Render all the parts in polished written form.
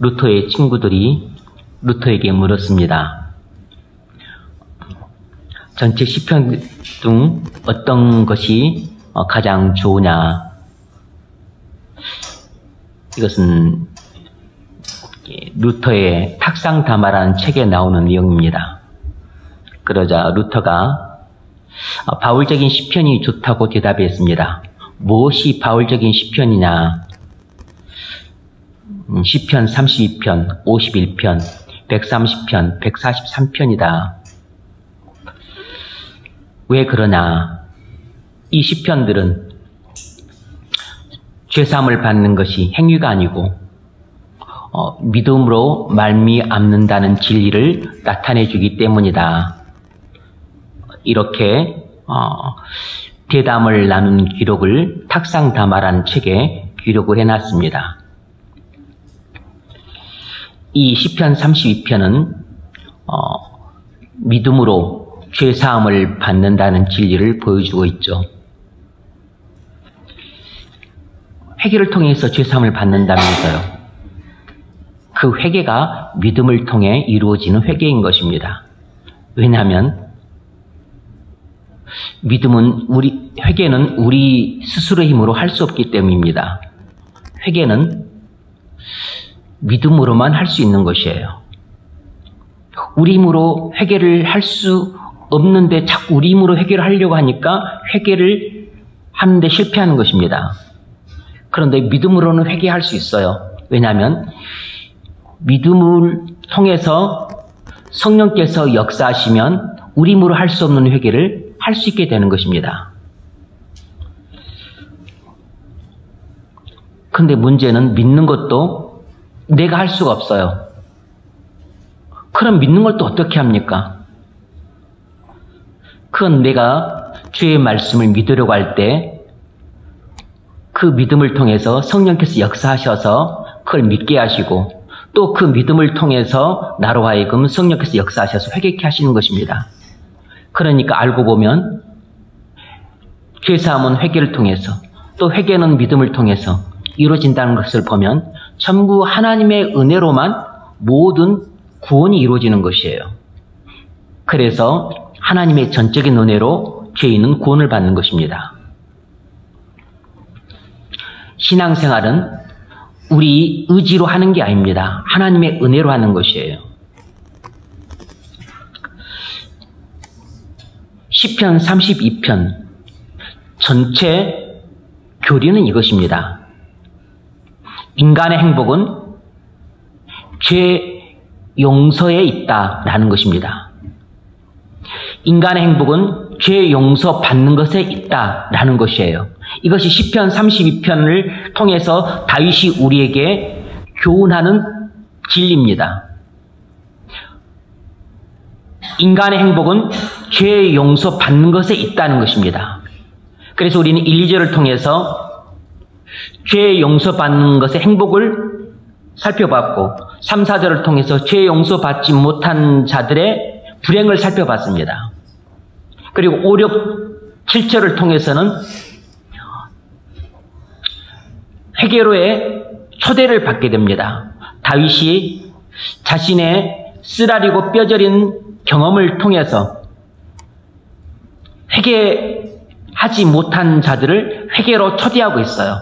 루터의 친구들이 루터에게 물었습니다. 전체 시편 중 어떤 것이 가장 좋으냐? 이것은 루터의 탁상담화라는 책에 나오는 내용입니다. 그러자 루터가 바울적인 시편이 좋다고 대답했습니다. 무엇이 바울적인 시편이냐? 시편 32편, 51편, 130편, 143편이다. 왜 그러냐? 이 시편들은 죄사함을 받는 것이 행위가 아니고 믿음으로 말미암는다는 진리를 나타내 주기 때문이다. 이렇게 대담을 나눈 기록을 탁상담화라는 책에 기록을 해놨습니다. 이 시편 32편은 믿음으로 죄사함을 받는다는 진리를 보여주고 있죠. 회개를 통해서 죄사함을 받는다면서요. 그 회개가 믿음을 통해 이루어지는 회개인 것입니다. 왜냐하면 회개는 우리 스스로의 힘으로 할 수 없기 때문입니다. 회개는 믿음으로만 할 수 있는 것이에요. 우리 힘으로 회개를 할 수 없는데 자꾸 우리 힘으로 회개를 하려고 하니까 회개를 하는데 실패하는 것입니다. 그런데 믿음으로는 회개할 수 있어요. 왜냐하면 믿음을 통해서 성령께서 역사하시면 우리 힘으로 할 수 없는 회개를 할 수 있게 되는 것입니다. 그런데 문제는 믿는 것도 내가 할 수가 없어요. 그럼 믿는 걸 또 어떻게 합니까? 그건 내가 주의 말씀을 믿으려고 할 때 그 믿음을 통해서 성령께서 역사하셔서 그걸 믿게 하시고 또 그 믿음을 통해서 나로 하여금 성령께서 역사하셔서 회개케 하시는 것입니다. 그러니까 알고 보면 죄사함은 회개를 통해서 또 회개는 믿음을 통해서 이루어진다는 것을 보면 전부 하나님의 은혜로만 모든 구원이 이루어지는 것이에요. 그래서 하나님의 전적인 은혜로 죄인은 구원을 받는 것입니다. 신앙생활은 우리 의지로 하는 게 아닙니다. 하나님의 은혜로 하는 것이에요. 시편 32편 전체 교리는 이것입니다. 인간의 행복은 죄 용서에 있다라는 것입니다. 인간의 행복은 죄 용서 받는 것에 있다라는 것이에요. 이것이 시편 32편을 통해서 다윗이 우리에게 교훈하는 진리입니다. 인간의 행복은 죄 용서 받는 것에 있다는 것입니다. 그래서 우리는 1, 2절을 통해서 죄 용서 받는 것의 행복을 살펴봤고 3, 4절을 통해서 죄 용서 받지 못한 자들의 불행을 살펴봤습니다. 그리고 5, 6, 7절을 통해서는 회개로의 초대를 받게 됩니다. 다윗이 자신의 쓰라리고 뼈저린 경험을 통해서 회개하지 못한 자들을 회개로 초대하고 있어요.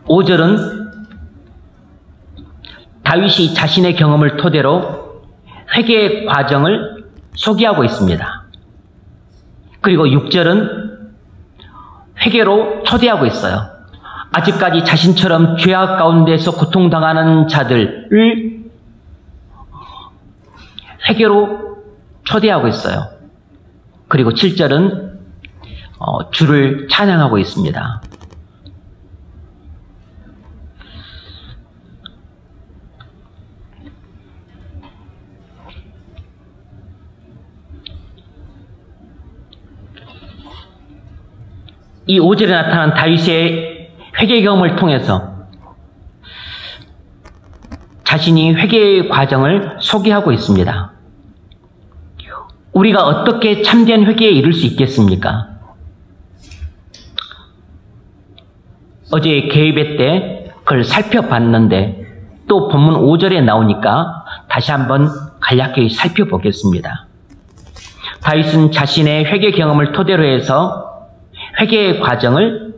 5절은 다윗이 자신의 경험을 토대로 회개의 과정을 소개하고 있습니다. 그리고 6절은 회개로 초대하고 있어요. 아직까지 자신처럼 죄악 가운데서 고통당하는 자들을 회개로 초대하고 있어요. 그리고 7절은 주를 찬양하고 있습니다. 이 5절에 나타난 다윗의 회개 경험을 통해서 자신이 회개의 과정을 소개하고 있습니다. 우리가 어떻게 참된 회개에 이를 수 있겠습니까? 어제 개회배 때 그걸 살펴봤는데 또 본문 5절에 나오니까 다시 한번 간략히 살펴보겠습니다. 다윗은 자신의 회개 경험을 토대로 해서 회개의 과정을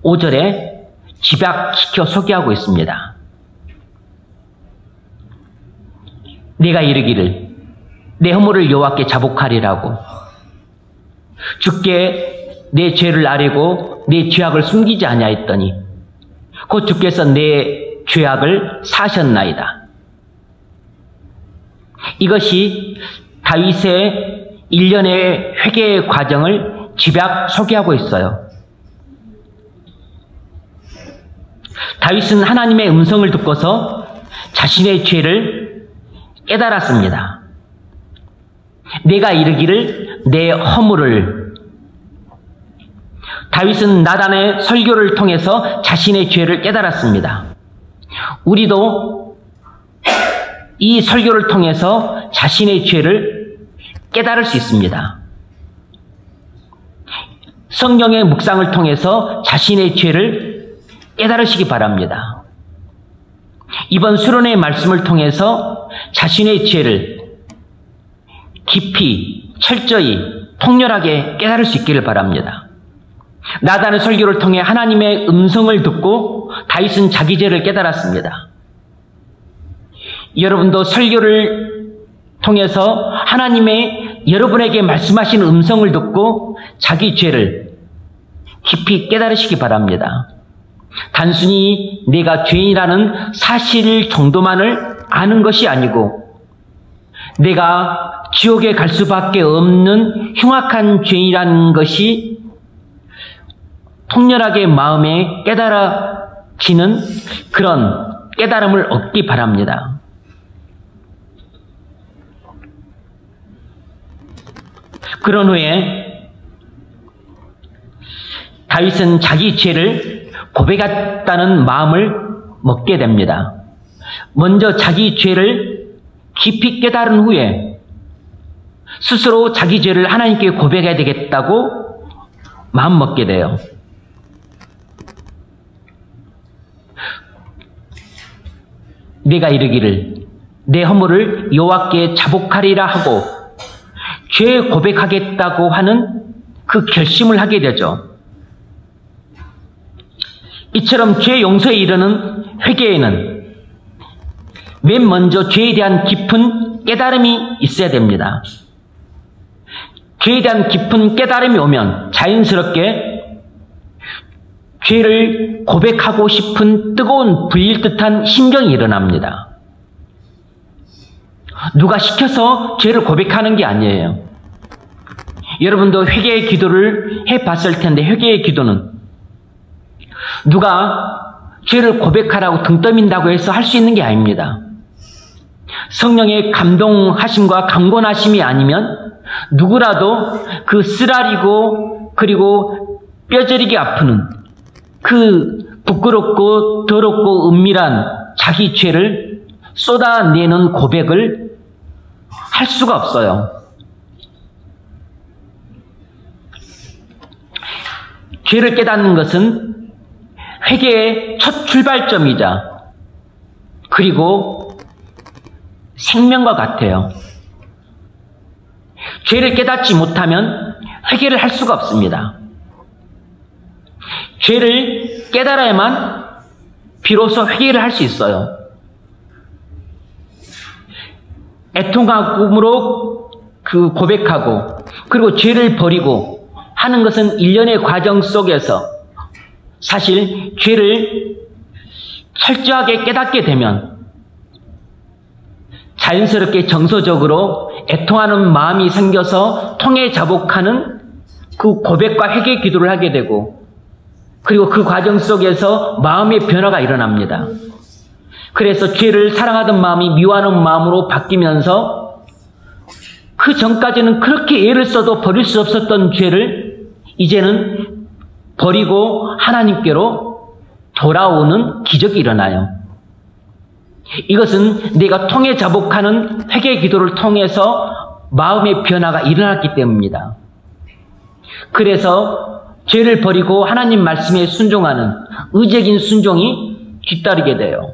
5절에 집약시켜 소개하고 있습니다. 내가 이르기를 내 허물을 여호와께 자복하리라고, 주께 내 죄를 아뢰고 내 죄악을 숨기지 아니하였더니 곧 주께서 내 죄악을 사하셨나이다. 이것이 다윗의 일련의 회개의 과정을 집약 소개하고 있어요. 다윗은 하나님의 음성을 듣고서 자신의 죄를 깨달았습니다. 내가 이르기를 내 허물을. 다윗은 나단의 설교를 통해서 자신의 죄를 깨달았습니다. 우리도 이 설교를 통해서 자신의 죄를 깨달을 수 있습니다. 성경의 묵상을 통해서 자신의 죄를 깨달으시기 바랍니다. 이번 수련의 말씀을 통해서 자신의 죄를 깊이, 철저히, 통렬하게 깨달을 수 있기를 바랍니다. 나단의 설교를 통해 하나님의 음성을 듣고 다윗은 자기 죄를 깨달았습니다. 여러분도 설교를 통해서 하나님의 여러분에게 말씀하신 음성을 듣고 자기 죄를 깊이 깨달으시기 바랍니다. 단순히 내가 죄인이라는 사실 정도만을 아는 것이 아니고 내가 지옥에 갈 수밖에 없는 흉악한 죄인이라는 것이 통렬하게 마음에 깨달아지는 그런 깨달음을 얻기 바랍니다. 그런 후에 다윗은 자기 죄를 고백했다는 마음을 먹게 됩니다. 먼저 자기 죄를 깊이 깨달은 후에 스스로 자기 죄를 하나님께 고백해야 되겠다고 마음 먹게 돼요. 내가 이르기를 내 허물을 여호와께 자복하리라 하고 죄 고백하겠다고 하는 그 결심을 하게 되죠. 이처럼 죄 용서에 이르는 회개에는 맨 먼저 죄에 대한 깊은 깨달음이 있어야 됩니다. 죄에 대한 깊은 깨달음이 오면 자연스럽게 죄를 고백하고 싶은 뜨거운 불릴 듯한 심정이 일어납니다. 누가 시켜서 죄를 고백하는 게 아니에요. 여러분도 회개의 기도를 해봤을 텐데 회개의 기도는 누가 죄를 고백하라고 등 떠민다고 해서 할 수 있는 게 아닙니다. 성령의 감동하심과 강권하심이 아니면 누구라도 그 쓰라리고 그리고 뼈저리게 아프는 그 부끄럽고 더럽고 은밀한 자기 죄를 쏟아내는 고백을 할 수가 없어요. 죄를 깨닫는 것은 회개의 첫 출발점이자 그리고 생명과 같아요. 죄를 깨닫지 못하면 회개를 할 수가 없습니다. 죄를 깨달아야만 비로소 회개를 할 수 있어요. 애통함으로 그 고백하고 그리고 죄를 버리고 하는 것은 일련의 과정 속에서 사실 죄를 철저하게 깨닫게 되면 자연스럽게 정서적으로 애통하는 마음이 생겨서 통해 자복하는 그 고백과 회개 기도를 하게 되고 그리고 그 과정 속에서 마음의 변화가 일어납니다. 그래서 죄를 사랑하던 마음이 미워하는 마음으로 바뀌면서 그 전까지는 그렇게 애를 써도 버릴 수 없었던 죄를 이제는 버리고 하나님께로 돌아오는 기적이 일어나요. 이것은 내가 통해 자복하는 회개 기도를 통해서 마음의 변화가 일어났기 때문입니다. 그래서 죄를 버리고 하나님 말씀에 순종하는 의적인 순종이 뒤따르게 돼요.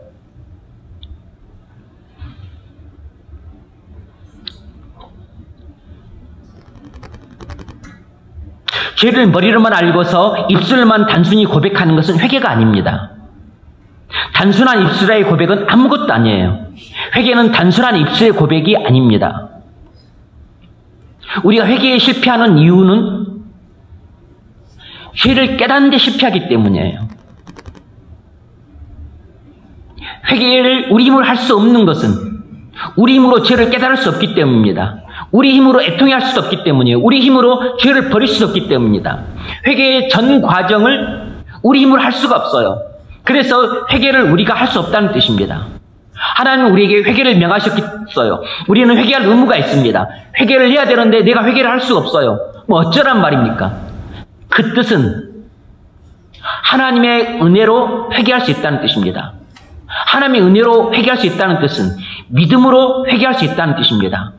죄를 머리로만 알고서 입술만 단순히 고백하는 것은 회개가 아닙니다. 단순한 입술의 고백은 아무것도 아니에요. 회개는 단순한 입술의 고백이 아닙니다. 우리가 회개에 실패하는 이유는 죄를 깨닫는 데 실패하기 때문이에요. 회개를 우리 힘으로 할 수 없는 것은 우리 힘으로 죄를 깨달을 수 없기 때문입니다. 우리 힘으로 애통해할 수도 없기 때문이에요. 우리 힘으로 죄를 버릴 수 없기 때문입니다. 회개의 전 과정을 우리 힘으로 할 수가 없어요. 그래서 회개를 우리가 할 수 없다는 뜻입니다. 하나님은 우리에게 회개를 명하셨어요. 우리는 회개할 의무가 있습니다. 회개를 해야 되는데 내가 회개를 할 수가 없어요. 뭐 어쩌란 말입니까? 그 뜻은 하나님의 은혜로 회개할 수 있다는 뜻입니다. 하나님의 은혜로 회개할 수 있다는 뜻은 믿음으로 회개할 수 있다는 뜻입니다.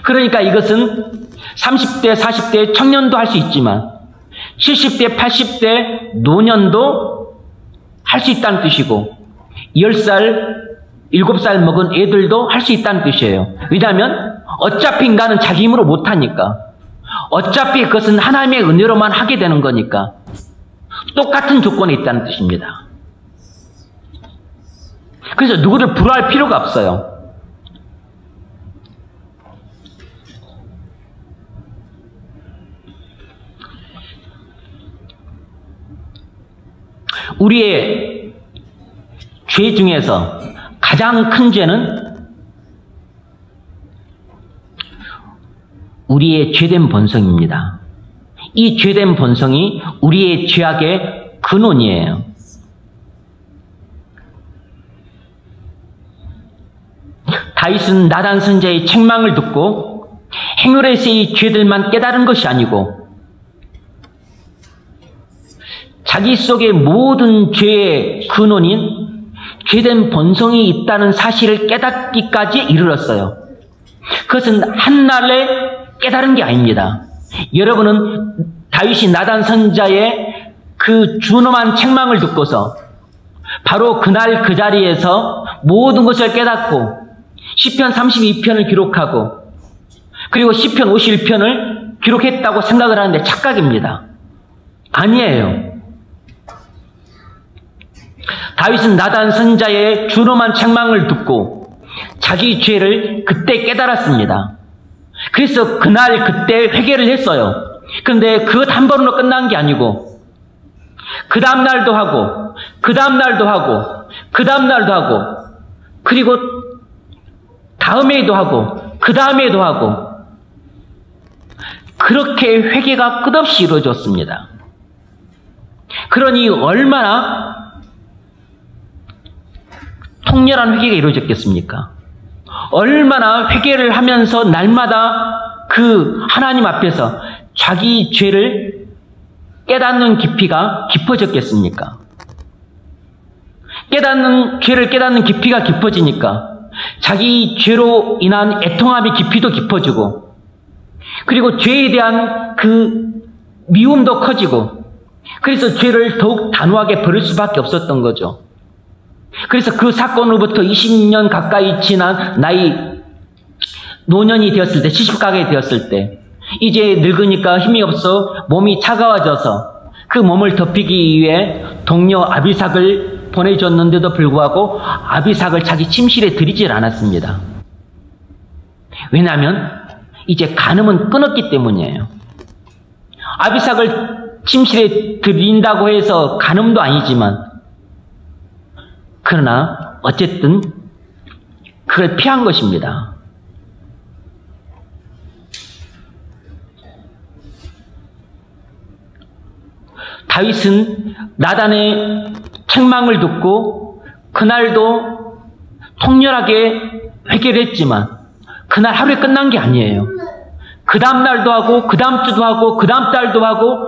그러니까 이것은 30대, 40대 청년도 할 수 있지만 70대, 80대 노년도 할 수 있다는 뜻이고 10살, 7살 먹은 애들도 할 수 있다는 뜻이에요. 왜냐하면 어차피 인간은 자기 힘으로 못하니까, 어차피 그것은 하나님의 은혜로만 하게 되는 거니까 똑같은 조건에 있다는 뜻입니다. 그래서 누구를 불화할 필요가 없어요. 우리의 죄 중에서 가장 큰 죄는 우리의 죄된 본성입니다. 이 죄된 본성이 우리의 죄악의 근원이에요. 다윗은 나단 선지자의 책망을 듣고 행렬에서의 죄들만 깨달은 것이 아니고 자기 속의 모든 죄의 근원인 죄된 본성이 있다는 사실을 깨닫기까지 이르렀어요. 그것은 한날에 깨달은 게 아닙니다. 여러분은 다윗이 나단 선지자의 그 준엄한 책망을 듣고서 바로 그날 그 자리에서 모든 것을 깨닫고 시편 32편을 기록하고 그리고 시편 51편을 기록했다고 생각을 하는데 착각입니다. 아니에요. 다윗은 나단 선지자의 준엄한 책망을 듣고 자기 죄를 그때 깨달았습니다. 그래서 그날 그때 회개를 했어요. 그런데 그것 한 번으로 끝난 게 아니고 그 다음 날도 하고 그 다음 날도 하고 그 다음 날도 하고 그리고 다음에도 하고 그 다음에도 하고 그렇게 회개가 끝없이 이루어졌습니다. 그러니 얼마나 통렬한 회개가 이루어졌겠습니까? 얼마나 회개를 하면서 날마다 그 하나님 앞에서 자기 죄를 깨닫는 깊이가 깊어졌겠습니까? 죄를 깨닫는 깊이가 깊어지니까 자기 죄로 인한 애통함의 깊이도 깊어지고 그리고 죄에 대한 그 미움도 커지고 그래서 죄를 더욱 단호하게 버릴 수밖에 없었던 거죠. 그래서 그 사건으로부터 20년 가까이 지난 나이 노년이 되었을 때 70 가까이 되었을 때 이제 늙으니까 힘이 없어 몸이 차가워져서 그 몸을 덮이기 위해 동료 아비삭을 보내줬는데도 불구하고 아비삭을 자기 침실에 들이질 않았습니다. 왜냐하면 이제 간음은 끊었기 때문이에요. 아비삭을 침실에 들인다고 해서 간음도 아니지만 그러나 어쨌든 그걸 피한 것입니다. 다윗은 나단의 책망을 듣고 그날도 통렬하게 회개를 했지만 그날 하루에 끝난 게 아니에요. 그 다음 날도 하고 그 다음 주도 하고 그 다음 달도 하고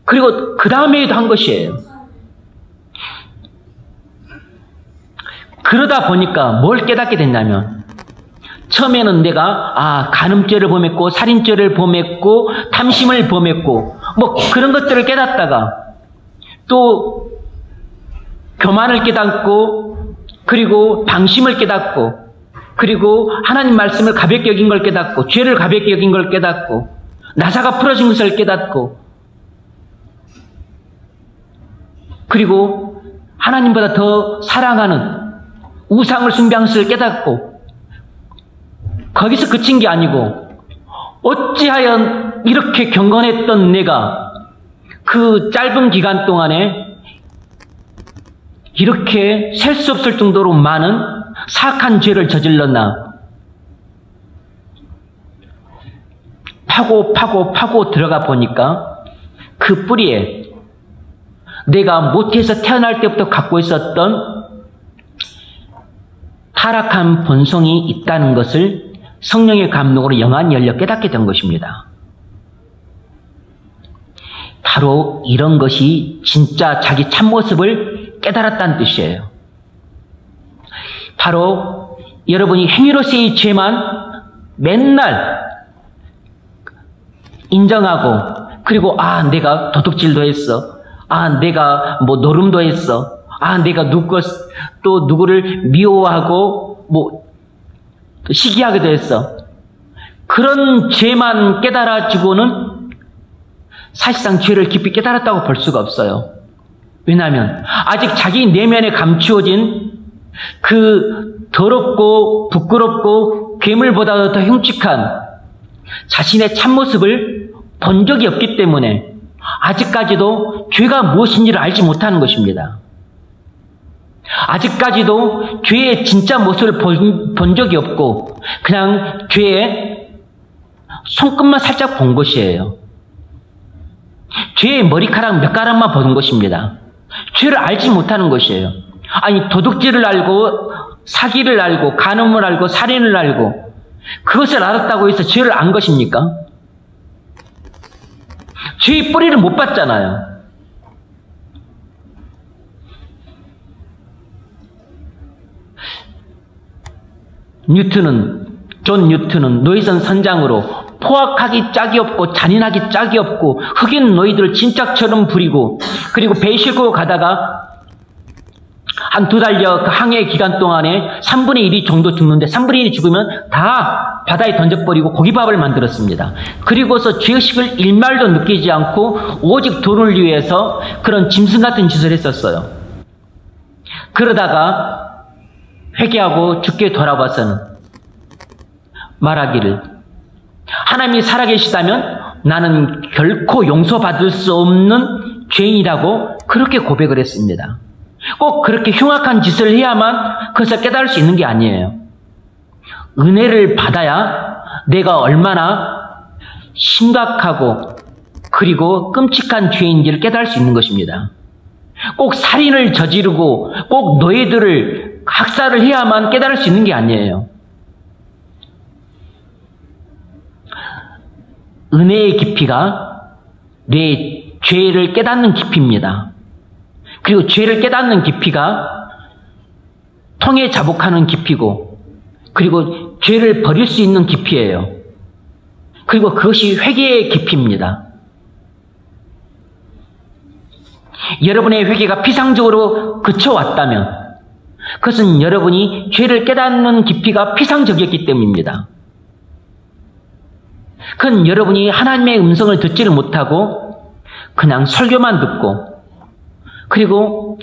그리고 그 다음 해에도 한 것이에요. 그러다 보니까 뭘 깨닫게 됐냐면 처음에는 내가 간음죄를 범했고 살인죄를 범했고 탐심을 범했고 뭐 그런 것들을 깨닫다가 또 교만을 깨닫고 그리고 방심을 깨닫고 그리고 하나님 말씀을 가볍게 여긴 걸 깨닫고 죄를 가볍게 여긴 걸 깨닫고 나사가 풀어진 것을 깨닫고 그리고 하나님보다 더 사랑하는 우상을 숭배하는 것을 깨닫고 거기서 그친 게 아니고 어찌하여 이렇게 경건했던 내가 그 짧은 기간 동안에 이렇게 셀 수 없을 정도로 많은 사악한 죄를 저질렀나. 파고 들어가 보니까 그 뿌리에 내가 모태에서 태어날 때부터 갖고 있었던 타락한 본성이 있다는 것을 성령의 감동으로 영안이 열려 깨닫게 된 것입니다. 바로 이런 것이 진짜 자기 참모습을 깨달았다는 뜻이에요. 바로 여러분이 행위로서의 죄만 맨날 인정하고 그리고 내가 도둑질도 했어. 내가 뭐 노름도 했어. 내가 누구를 미워하고 뭐 시기하기도 했어. 그런 죄만 깨달아지고는 사실상 죄를 깊이 깨달았다고 볼 수가 없어요. 왜냐하면 아직 자기 내면에 감추어진 그 더럽고 부끄럽고 괴물보다도 더 흉측한 자신의 참모습을 본 적이 없기 때문에 아직까지도 죄가 무엇인지를 알지 못하는 것입니다. 아직까지도 죄의 진짜 모습을 본 적이 없고 그냥 죄의 손끝만 살짝 본 것이에요. 죄의 머리카락 몇 가락만 보는 것입니다. 죄를 알지 못하는 것이에요. 아니 도둑질을 알고 사기를 알고 간음을 알고 살인을 알고 그것을 알았다고 해서 죄를 안 것입니까? 죄의 뿌리를 못 봤잖아요. 존 뉴턴은 노이선 선장으로 포악하기 짝이 없고 잔인하기 짝이 없고 흑인 노이들을 진짝처럼 부리고 그리고 배 싣고 가다가 한 2달여 그 항해 기간 동안에 3분의 1이 정도 죽는데 3분의 1이 죽으면 다 바다에 던져버리고 고기밥을 만들었습니다. 그리고서 죄의식을 일말도 느끼지 않고 오직 돈을 위해서 그런 짐승 같은 짓을 했었어요. 그러다가 회개하고 죽게 돌아와서는 말하기를 하나님이 살아계시다면 나는 결코 용서받을 수 없는 죄인이라고 그렇게 고백을 했습니다. 꼭 그렇게 흉악한 짓을 해야만 그것을 깨달을 수 있는 게 아니에요. 은혜를 받아야 내가 얼마나 심각하고 그리고 끔찍한 죄인지를 깨달을 수 있는 것입니다. 꼭 살인을 저지르고 꼭 노예들을 학살을 해야만 깨달을 수 있는 게 아니에요. 은혜의 깊이가 내 죄를 깨닫는 깊이입니다. 그리고 죄를 깨닫는 깊이가 통해 자복하는 깊이고 그리고 죄를 버릴 수 있는 깊이예요. 그리고 그것이 회개의 깊이입니다. 여러분의 회개가 피상적으로 그쳐왔다면 그것은 여러분이 죄를 깨닫는 깊이가 피상적이었기 때문입니다. 그건 여러분이 하나님의 음성을 듣지를 못하고 그냥 설교만 듣고 그리고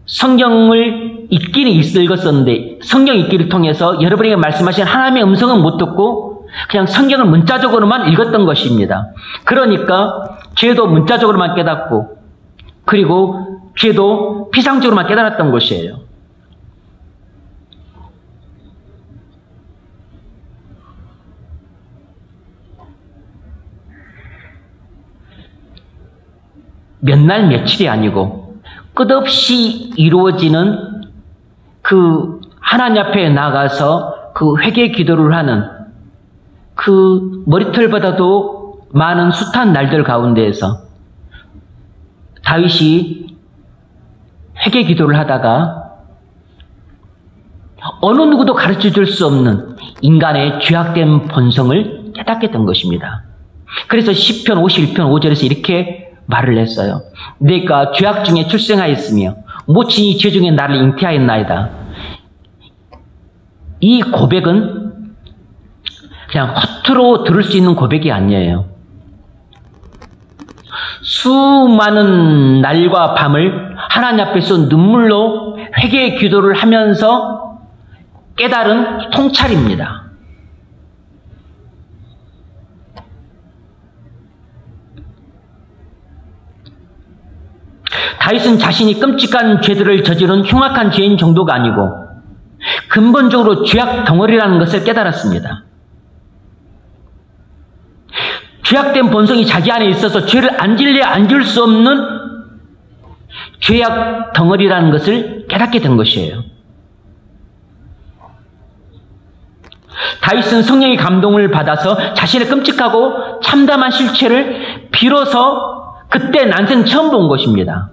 성경을 읽기는 읽었었는데 성경 읽기를 통해서 여러분에게 말씀하신 하나님의 음성은 못 듣고 그냥 성경을 문자적으로만 읽었던 것입니다. 그러니까 죄도 문자적으로만 깨닫고 그리고 죄도 피상적으로만 깨달았던 것이에요. 몇 날 며칠이 아니고 끝없이 이루어지는 그 하나님 앞에 나가서 그 회개 기도를 하는 그 머리털보다도 많은 숱한 날들 가운데에서 다윗이 회개 기도를 하다가 어느 누구도 가르쳐 줄 수 없는 인간의 죄악된 본성을 깨닫게 된 것입니다. 그래서 시편 51편 5절에서 이렇게 말을 했어요. 내가 죄악 중에 출생하였으며 모친이 죄 중에 나를 잉태하였나이다. 이 고백은 그냥 허투루 들을 수 있는 고백이 아니에요. 수많은 날과 밤을 하나님 앞에서 눈물로 회개의 기도를 하면서 깨달은 통찰입니다. 다윗은 자신이 끔찍한 죄들을 저지른 흉악한 죄인 정도가 아니고 근본적으로 죄악 덩어리라는 것을 깨달았습니다. 죄악된 본성이 자기 안에 있어서 죄를 안 질래야 안 질 수 없는 죄악 덩어리라는 것을 깨닫게 된 것이에요. 다윗은 성령의 감동을 받아서 자신의 끔찍하고 참담한 실체를 비로소 그때 난생 처음 본 것입니다.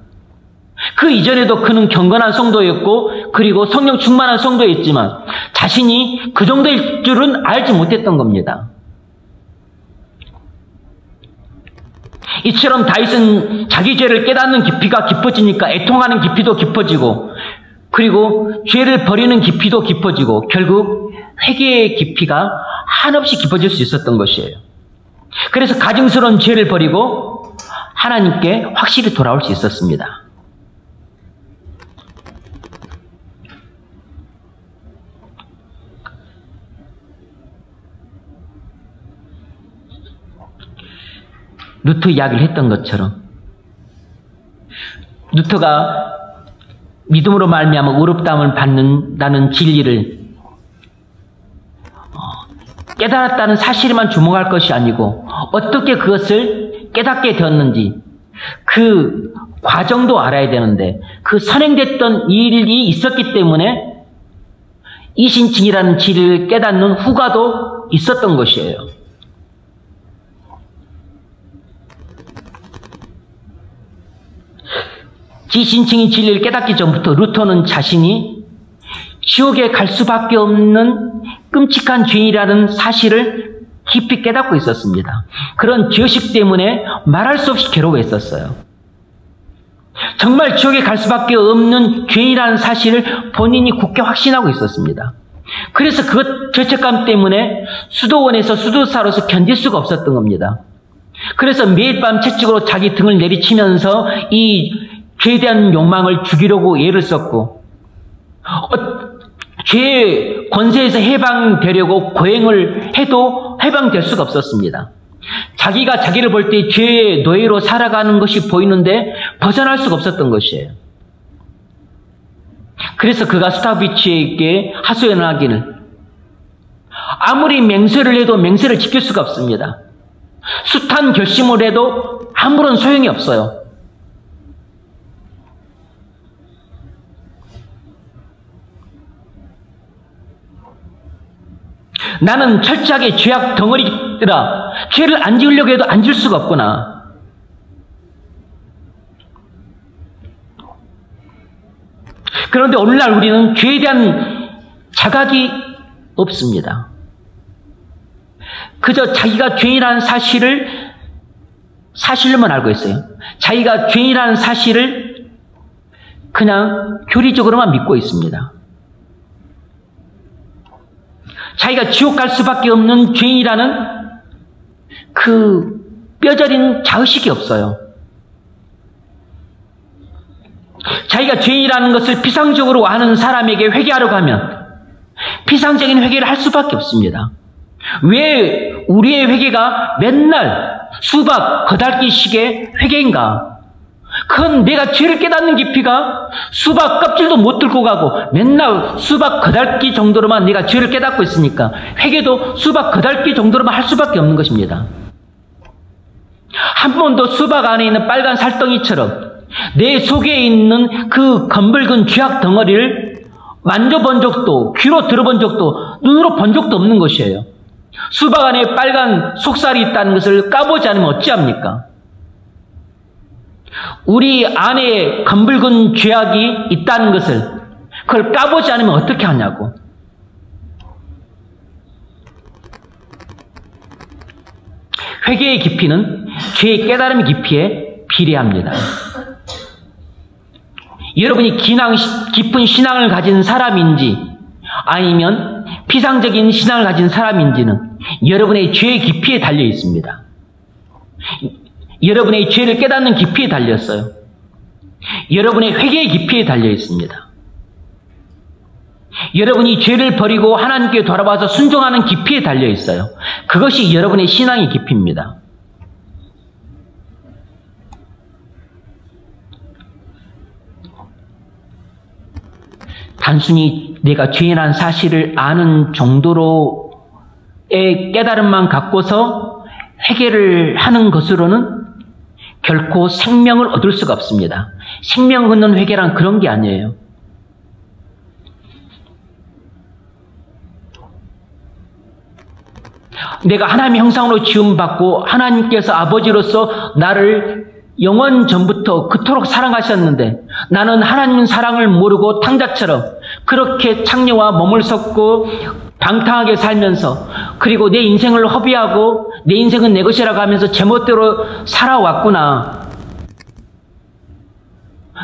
그 이전에도 그는 경건한 성도였고 그리고 성령 충만한 성도였지만 자신이 그 정도일 줄은 알지 못했던 겁니다. 이처럼 다윗은 자기 죄를 깨닫는 깊이가 깊어지니까 애통하는 깊이도 깊어지고 그리고 죄를 버리는 깊이도 깊어지고 결국 회개의 깊이가 한없이 깊어질 수 있었던 것이에요. 그래서 가증스러운 죄를 버리고 하나님께 확실히 돌아올 수 있었습니다. 루터 이야기를 했던 것처럼 루터가 믿음으로 말미암아 의롭다함을 받는다는 진리를 깨달았다는 사실에만 주목할 것이 아니고 어떻게 그것을 깨닫게 되었는지 그 과정도 알아야 되는데 그 선행됐던 일이 있었기 때문에 이신칭이라는 진리를 깨닫는 후가도 있었던 것이에요. 지신칭의 진리를 깨닫기 전부터 루터는 자신이 지옥에 갈 수밖에 없는 끔찍한 죄인이라는 사실을 깊이 깨닫고 있었습니다. 그런 죄의식 때문에 말할 수 없이 괴로워했었어요. 정말 지옥에 갈 수밖에 없는 죄인이라는 사실을 본인이 굳게 확신하고 있었습니다. 그래서 그 죄책감 때문에 수도원에서 수도사로서 견딜 수가 없었던 겁니다. 그래서 매일 밤 채찍으로 자기 등을 내리치면서 이 죄에 대한 욕망을 죽이려고 애를 썼고 죄의 권세에서 해방되려고 고행을 해도 해방될 수가 없었습니다. 자기가 자기를 볼 때 죄의 노예로 살아가는 것이 보이는데 벗어날 수가 없었던 것이에요. 그래서 그가 스타비치에게 하소연을 하기를 아무리 맹세를 해도 맹세를 지킬 수가 없습니다. 숱한 결심을 해도 아무런 소용이 없어요. 나는 철저하게 죄악 덩어리라 죄를 안 지으려고 해도 안 지을 수가 없구나. 그런데 오늘날 우리는 죄에 대한 자각이 없습니다. 그저 자기가 죄인이라는 사실로만 알고 있어요. 자기가 죄인이라는 사실을 그냥 교리적으로만 믿고 있습니다. 자기가 지옥 갈 수밖에 없는 죄인이라는 그 뼈저린 자의식이 없어요. 자기가 죄인이라는 것을 피상적으로 아는 사람에게 회개하려고 하면 피상적인 회개를 할 수밖에 없습니다. 왜 우리의 회개가 맨날 수박 거달기식의 회개인가? 그건 내가 죄를 깨닫는 깊이가 수박 껍질도 못 들고 가고 맨날 수박 거달기 정도로만 내가 죄를 깨닫고 있으니까 회개도 수박 거달기 정도로만 할 수밖에 없는 것입니다. 한 번도 수박 안에 있는 빨간 살덩이처럼 내 속에 있는 그 검붉은 죄악 덩어리를 만져본 적도 귀로 들어본 적도 눈으로 본 적도 없는 것이에요. 수박 안에 빨간 속살이 있다는 것을 까보지 않으면 어찌합니까? 우리 안에 검붉은 죄악이 있다는 것을 그걸 까보지 않으면 어떻게 하냐고. 회개의 깊이는 죄의 깨달음의 깊이에 비례합니다. 여러분이 깊은 신앙을 가진 사람인지 아니면 피상적인 신앙을 가진 사람인지는 여러분의 죄의 깊이에 달려 있습니다. 여러분의 죄를 깨닫는 깊이에 달렸어요. 여러분의 회개의 깊이에 달려 있습니다. 여러분이 죄를 버리고 하나님께 돌아와서 순종하는 깊이에 달려 있어요. 그것이 여러분의 신앙의 깊이입니다. 단순히 내가 죄인이라는 사실을 아는 정도로의 깨달음만 갖고서 회개를 하는 것으로는 결코 생명을 얻을 수가 없습니다. 생명 얻는 회개란 그런 게 아니에요. 내가 하나님의 형상으로 지음받고 하나님께서 아버지로서 나를 영원 전부터 그토록 사랑하셨는데 나는 하나님 사랑을 모르고 탕자처럼 그렇게 창녀와 몸을 섞고 방탕하게 살면서 그리고 내 인생을 허비하고 내 인생은 내 것이라고 하면서 제멋대로 살아왔구나.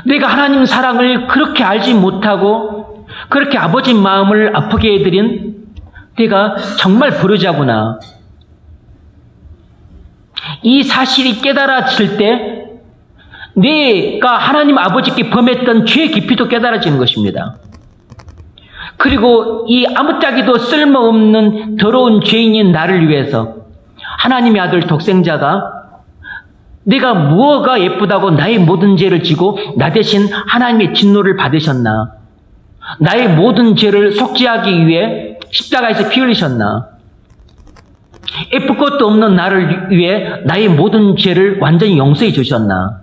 내가 하나님 사랑을 그렇게 알지 못하고 그렇게 아버지 마음을 아프게 해드린 내가 정말 부르자구나. 이 사실이 깨달아질 때 내가 하나님 아버지께 범했던 죄의 깊이도 깨달아지는 것입니다. 그리고 이 아무짝에도 쓸모없는 더러운 죄인인 나를 위해서 하나님의 아들 독생자가 내가 무엇가 예쁘다고 나의 모든 죄를 지고 나 대신 하나님의 진노를 받으셨나? 나의 모든 죄를 속죄하기 위해 십자가에서 피 흘리셨나? 예쁠 것도 없는 나를 위해 나의 모든 죄를 완전히 용서해 주셨나?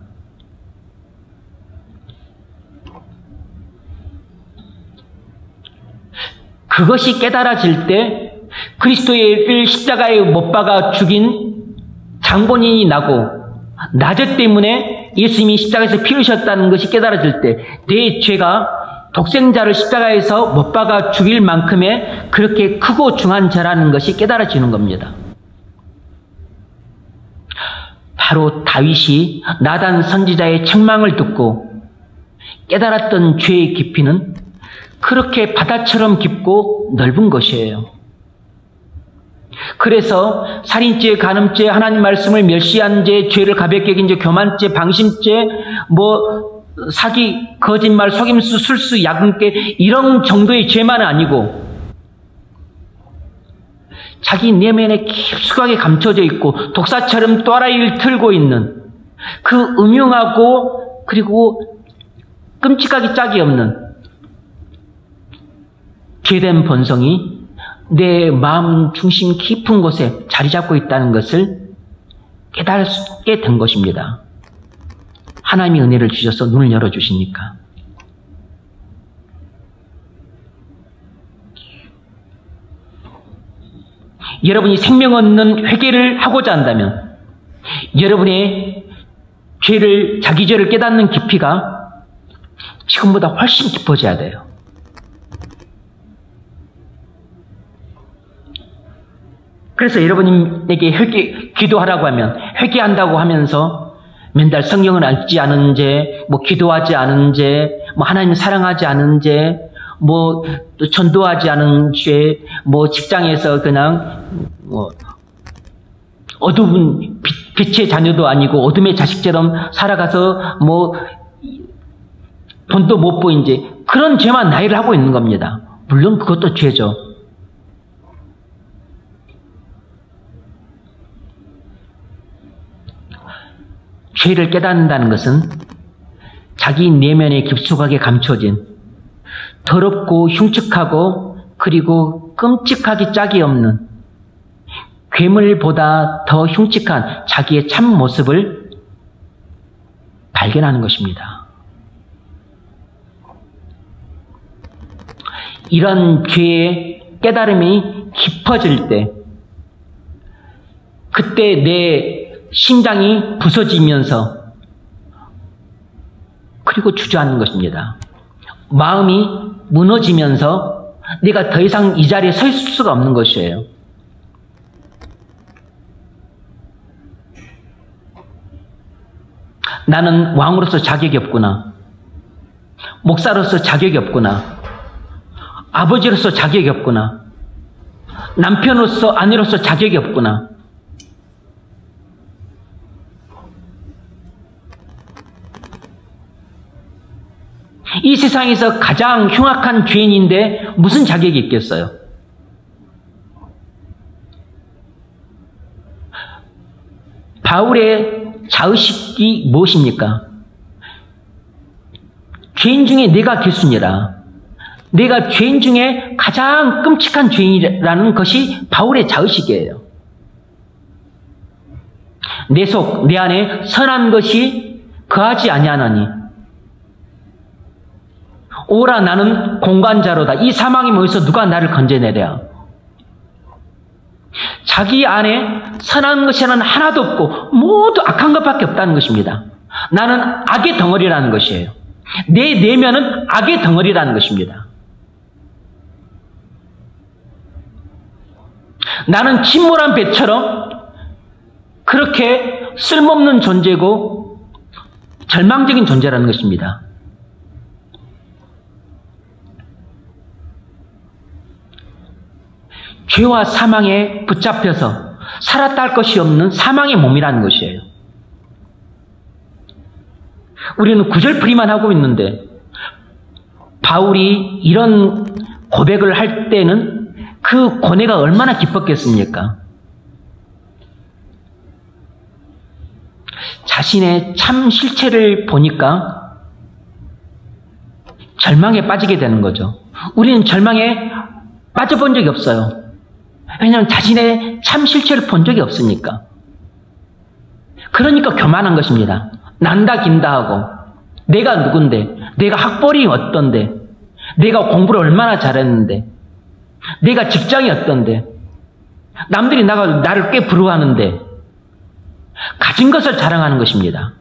그것이 깨달아질 때 그리스도를 십자가에 못 박아 죽인 장본인이 나고 나 죄 때문에 예수님이 십자가에서 피 흘리셨다는 것이 깨달아질 때 내 죄가 독생자를 십자가에서 못 박아 죽일 만큼의 그렇게 크고 중한 죄라는 것이 깨달아지는 겁니다. 바로 다윗이 나단 선지자의 책망을 듣고 깨달았던 죄의 깊이는 그렇게 바다처럼 깊고 넓은 것이에요. 그래서 살인죄, 간음죄, 하나님 말씀을 멸시한 죄, 죄를 가볍게 여긴 죄, 교만죄, 방심죄, 사기, 거짓말, 속임수, 술수, 야근죄 이런 정도의 죄만은 아니고 자기 내면에 깊숙하게 감춰져 있고 독사처럼 또라이를 틀고 있는 그 음흉하고 그리고 끔찍하기 짝이 없는 죄된 본성이 내 마음 중심 깊은 곳에 자리 잡고 있다는 것을 깨닫게 된 것입니다. 하나님이 은혜를 주셔서 눈을 열어주시니까. 여러분이 생명 얻는 회개를 하고자 한다면 여러분의 죄를, 자기 죄를 깨닫는 깊이가 지금보다 훨씬 깊어져야 돼요. 그래서 여러분에게 기도하라고 하면 회개한다고 하면서 맨날 성경을 읽지 않은 죄, 기도하지 않은 죄, 하나님을 사랑하지 않은 죄, 또 전도하지 않은 죄, 직장에서 그냥 어두운 빛의 자녀도 아니고 어둠의 자식처럼 살아가서 돈도 못 보인 죄, 그런 죄만 나이를 하고 있는 겁니다. 물론 그것도 죄죠. 죄를 깨닫는다는 것은 자기 내면에 깊숙하게 감춰진 더럽고 흉측하고 그리고 끔찍하기 짝이 없는 괴물보다 더 흉측한 자기의 참 모습을 발견하는 것입니다. 이런 죄의 깨달음이 깊어질 때 그때 내 심장이 부서지면서 그리고 주저앉는 것입니다. 마음이 무너지면서 내가 더 이상 이 자리에 서 있을 수가 없는 것이에요. 나는 왕으로서 자격이 없구나. 목사로서 자격이 없구나. 아버지로서 자격이 없구나. 남편으로서 아내로서 자격이 없구나. 이 세상에서 가장 흉악한 죄인인데 무슨 자격이 있겠어요? 바울의 자의식이 무엇입니까? 죄인 중에 내가 괴수니라. 내가 죄인 중에 가장 끔찍한 죄인이라는 것이 바울의 자의식이에요. 내 속, 내 안에 선한 것이 거하지 아니하나니 오라 나는 공관자로다. 이 사망의 몸에서 누가 나를 건져내랴. 자기 안에 선한 것이라는 하나도 없고 모두 악한 것밖에 없다는 것입니다. 나는 악의 덩어리라는 것이에요. 내 내면은 악의 덩어리라는 것입니다. 나는 침몰한 배처럼 그렇게 쓸모없는 존재고 절망적인 존재라는 것입니다. 죄와 사망에 붙잡혀서 살았다 할 것이 없는 사망의 몸이라는 것이에요. 우리는 구절풀이만 하고 있는데 바울이 이런 고백을 할 때는 그 고뇌가 얼마나 깊었겠습니까? 자신의 참 실체를 보니까 절망에 빠지게 되는 거죠. 우리는 절망에 빠져본 적이 없어요. 왜냐하면 자신의 참 실체를 본 적이 없으니까. 그러니까 교만한 것입니다. 난다 긴다 하고 내가 누군데, 내가 학벌이 어떤데, 내가 공부를 얼마나 잘했는데, 내가 직장이 어떤데, 남들이 나를 꽤 부러워하는데, 가진 것을 자랑하는 것입니다.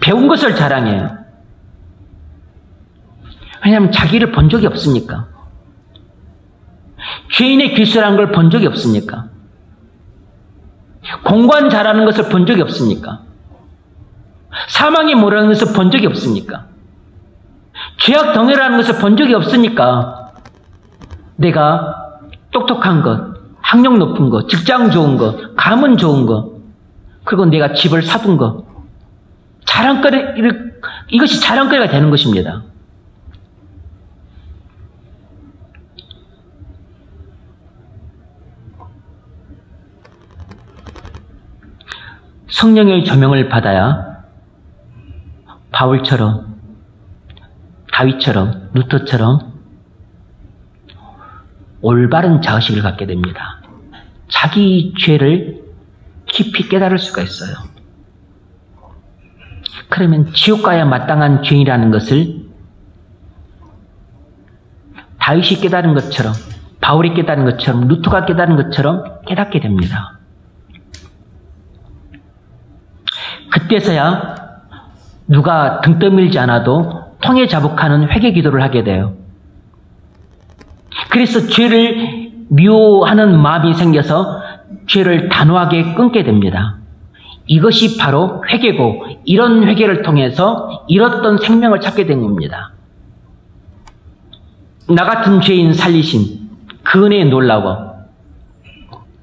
배운 것을 자랑해요. 왜냐하면 자기를 본 적이 없으니까. 죄인의 귀수라는 걸 본 적이 없으니까. 공관 잘하는 것을 본 적이 없으니까. 사망이 뭐라는 것을 본 적이 없으니까. 죄악 덩어리라는 것을 본 적이 없으니까 내가 똑똑한 것, 학력 높은 것, 직장 좋은 것, 가문 좋은 것, 그리고 내가 집을 사둔 것, 이것이 자랑거리가 되는 것입니다. 성령의 조명을 받아야 바울처럼, 다윗처럼, 루터처럼 올바른 자의식을 갖게 됩니다. 자기 죄를 깊이 깨달을 수가 있어요. 그러면 지옥 가야 마땅한 죄인이라는 것을 다윗이 깨달은 것처럼, 바울이 깨달은 것처럼, 루터가 깨달은 것처럼 깨닫게 됩니다. 그때서야 누가 등 떠밀지 않아도 통에 자복하는 회개 기도를 하게 돼요. 그래서 죄를 미워하는 마음이 생겨서 죄를 단호하게 끊게 됩니다. 이것이 바로 회개고, 이런 회개를 통해서 잃었던 생명을 찾게 된 겁니다. 나 같은 죄인 살리신 그 은혜에 놀라워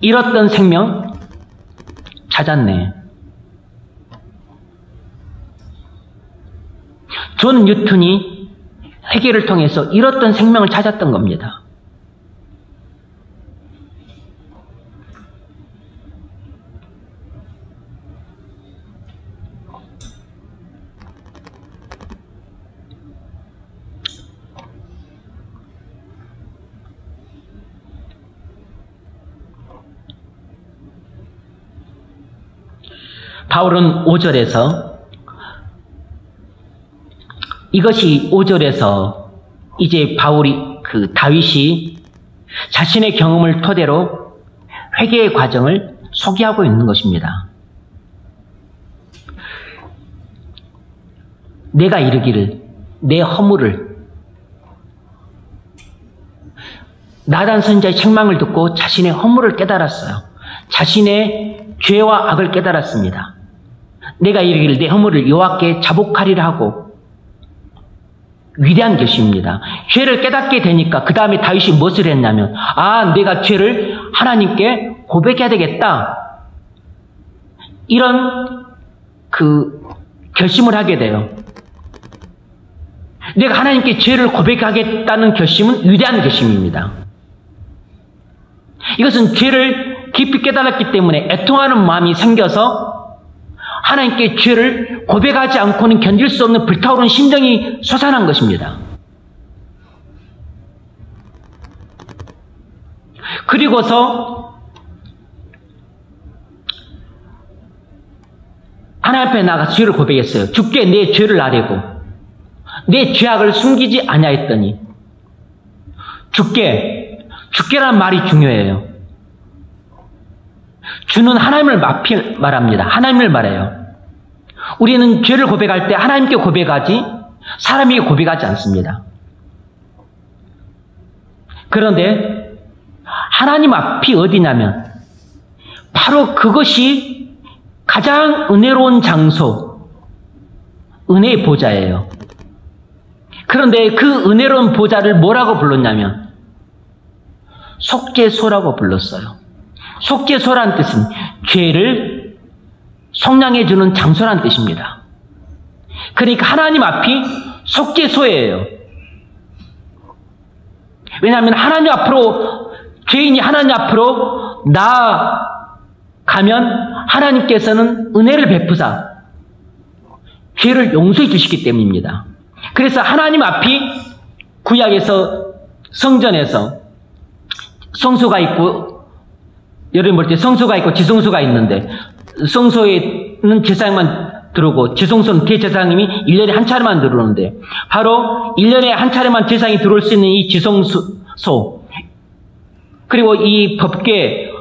잃었던 생명 찾았네. 존 뉴턴이 회개를 통해서 잃었던 생명을 찾았던 겁니다. 바울은 5절에서 이것이 5절에서 이제 다윗이 자신의 경험을 토대로 회개의 과정을 소개하고 있는 것입니다. 내가 이르기를 내 허물을, 나단 선지자의 책망을 듣고 자신의 허물을 깨달았어요. 자신의 죄와 악을 깨달았습니다. 내가 이르기를 내 허물을 여호와께 자복하리라 하고 위대한 결심입니다. 죄를 깨닫게 되니까 그 다음에 다윗이 무엇을 했냐면 내가 죄를 하나님께 고백해야 되겠다. 이런 결심을 하게 돼요. 내가 하나님께 죄를 고백하겠다는 결심은 위대한 결심입니다. 이것은 죄를 깊이 깨달았기 때문에 애통하는 마음이 생겨서 하나님께 죄를 고백하지 않고는 견딜 수 없는 불타오르는 심정이 솟아난 것입니다. 그리고서 하나님 앞에 나가서 죄를 고백했어요. 주께 내 죄를 아뢰고 내 죄악을 숨기지 아니하였더니 주께라는 말이 중요해요. 주는 하나님을 말합니다. 하나님을 말해요. 우리는 죄를 고백할 때 하나님께 고백하지 사람에게 고백하지 않습니다. 그런데 하나님 앞이 어디냐면 바로 그것이 가장 은혜로운 장소, 은혜의 보좌예요. 그런데 그 은혜로운 보좌를 뭐라고 불렀냐면 속죄소라고 불렀어요. 속죄소란 뜻은 죄를 속량해 주는 장소란 뜻입니다. 그러니까 하나님 앞이 속죄소예요. 왜냐하면 하나님 앞으로 죄인이 하나님 앞으로 나아가면 하나님께서는 은혜를 베푸사 죄를 용서해 주시기 때문입니다. 그래서 하나님 앞이 구약에서 성전에서 성소가 있고 여러분 볼 때 성소가 있고 지성소가 있는데 성소에는 제사장만 들어오고 지성소는 대제사장님이 1년에 한 차례만 들어오는데 바로 1년에 한 차례만 제사장이 들어올 수 있는 이 지성소 그리고 이 법궤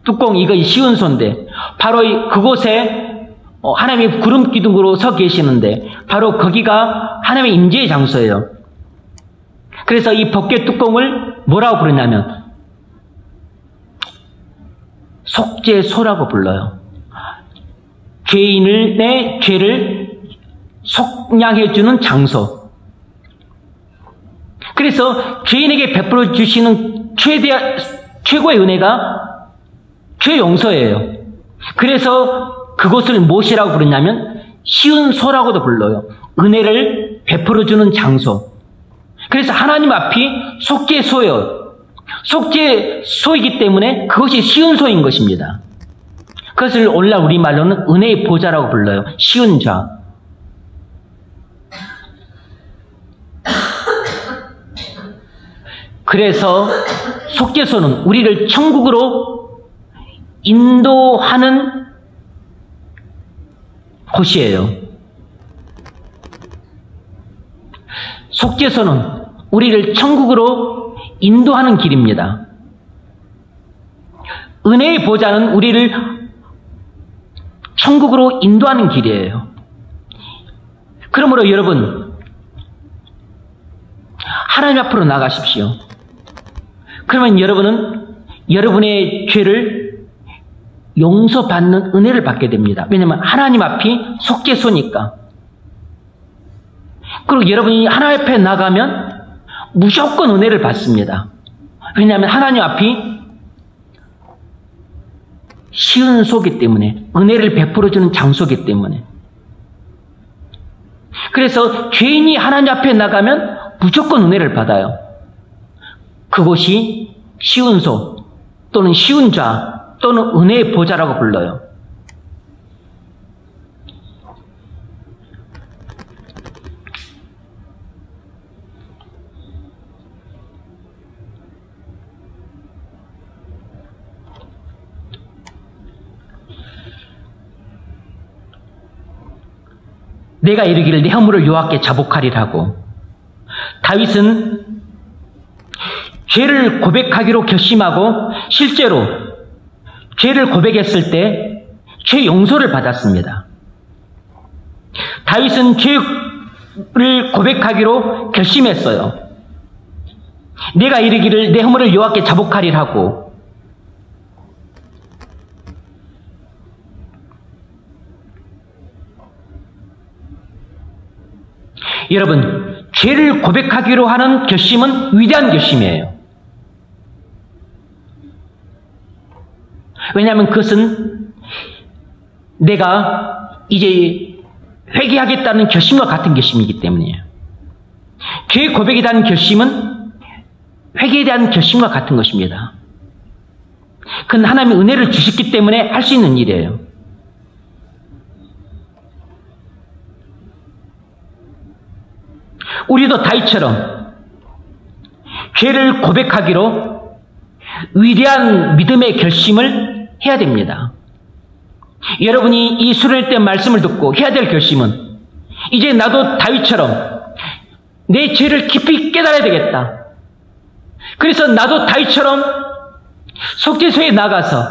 뚜껑 이거 쉬운 소인데 바로 그곳에 하나님이 구름 기둥으로 서 계시는데 바로 거기가 하나님의 임재의 장소예요. 그래서 이 법궤 뚜껑을 뭐라고 부르냐면 속죄소라고 불러요. 죄인의 죄를 속량해주는 장소. 그래서 죄인에게 베풀어 주시는 최고의 은혜가 죄 용서예요. 그래서 그곳을 무엇이라고 부르냐면 쉬운 소라고도 불러요. 은혜를 베풀어 주는 장소. 그래서 하나님 앞이 속죄소예요. 속죄소이기 때문에 그것이 쉬운 소인 것입니다. 그것을 오늘날 우리말로는 은혜의 보좌라고 불러요. 쉬운 좌. 그래서 속죄소는 우리를 천국으로 인도하는 곳이에요. 속죄소는 우리를 천국으로 인도하는 길입니다. 은혜의 보좌는 우리를 천국으로 인도하는 길이에요. 그러므로 여러분 하나님 앞으로 나가십시오. 그러면 여러분은 여러분의 죄를 용서받는 은혜를 받게 됩니다. 왜냐하면 하나님 앞이 속죄소니까. 그리고 여러분이 하나님 앞에 나가면 무조건 은혜를 받습니다. 왜냐하면 하나님 앞이 쉬운 소이기 때문에 은혜를 베풀어주는 장소이기 때문에. 그래서 죄인이 하나님 앞에 나가면 무조건 은혜를 받아요. 그곳이 쉬운 소 또는 쉬운 좌 또는 은혜의 보좌라고 불러요. 내가 이르기를 내 허물을 여호와께 자복하리라고. 다윗은 죄를 고백하기로 결심하고 실제로 죄를 고백했을 때 죄 용서를 받았습니다. 다윗은 죄를 고백하기로 결심했어요. 내가 이르기를 내 허물을 여호와께 자복하리라고. 여러분, 죄를 고백하기로 하는 결심은 위대한 결심이에요. 왜냐하면 그것은 내가 이제 회개하겠다는 결심과 같은 결심이기 때문이에요. 죄 고백에 대한 결심은 회개에 대한 결심과 같은 것입니다. 그건 하나님의 은혜를 주셨기 때문에 할 수 있는 일이에요. 우리도 다윗처럼 죄를 고백하기로 위대한 믿음의 결심을 해야 됩니다. 여러분이 이 수련회 때 말씀을 듣고 해야 될 결심은 이제 나도 다윗처럼 내 죄를 깊이 깨달아야 되겠다. 그래서 나도 다윗처럼 속죄소에 나가서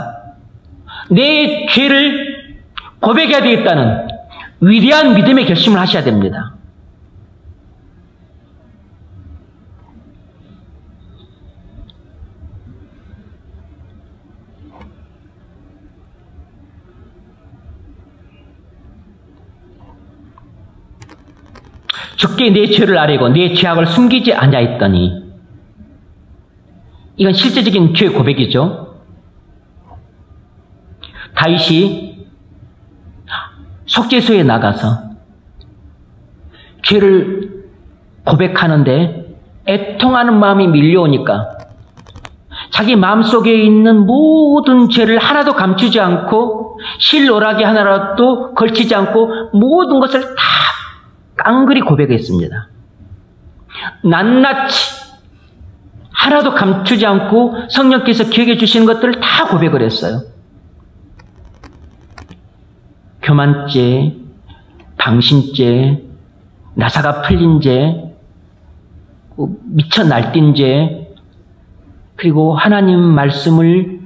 내 죄를 고백해야 되겠다는 위대한 믿음의 결심을 하셔야 됩니다. 주께 내 죄를 아뢰고 내 죄악을 숨기지 아니하였더니, 이건 실제적인 죄 고백이죠. 다윗이 속죄소에 나가서 죄를 고백하는데 애통하는 마음이 밀려오니까 자기 마음속에 있는 모든 죄를 하나도 감추지 않고 실오라기 하나라도 걸치지 않고 모든 것을 다 깡그리 고백했습니다. 낱낱이 하나도 감추지 않고 성령께서 기억해 주시는 것들을 다 고백을 했어요. 교만죄, 방신죄, 나사가 풀린 죄, 미쳐 날뛴 죄, 그리고 하나님 말씀을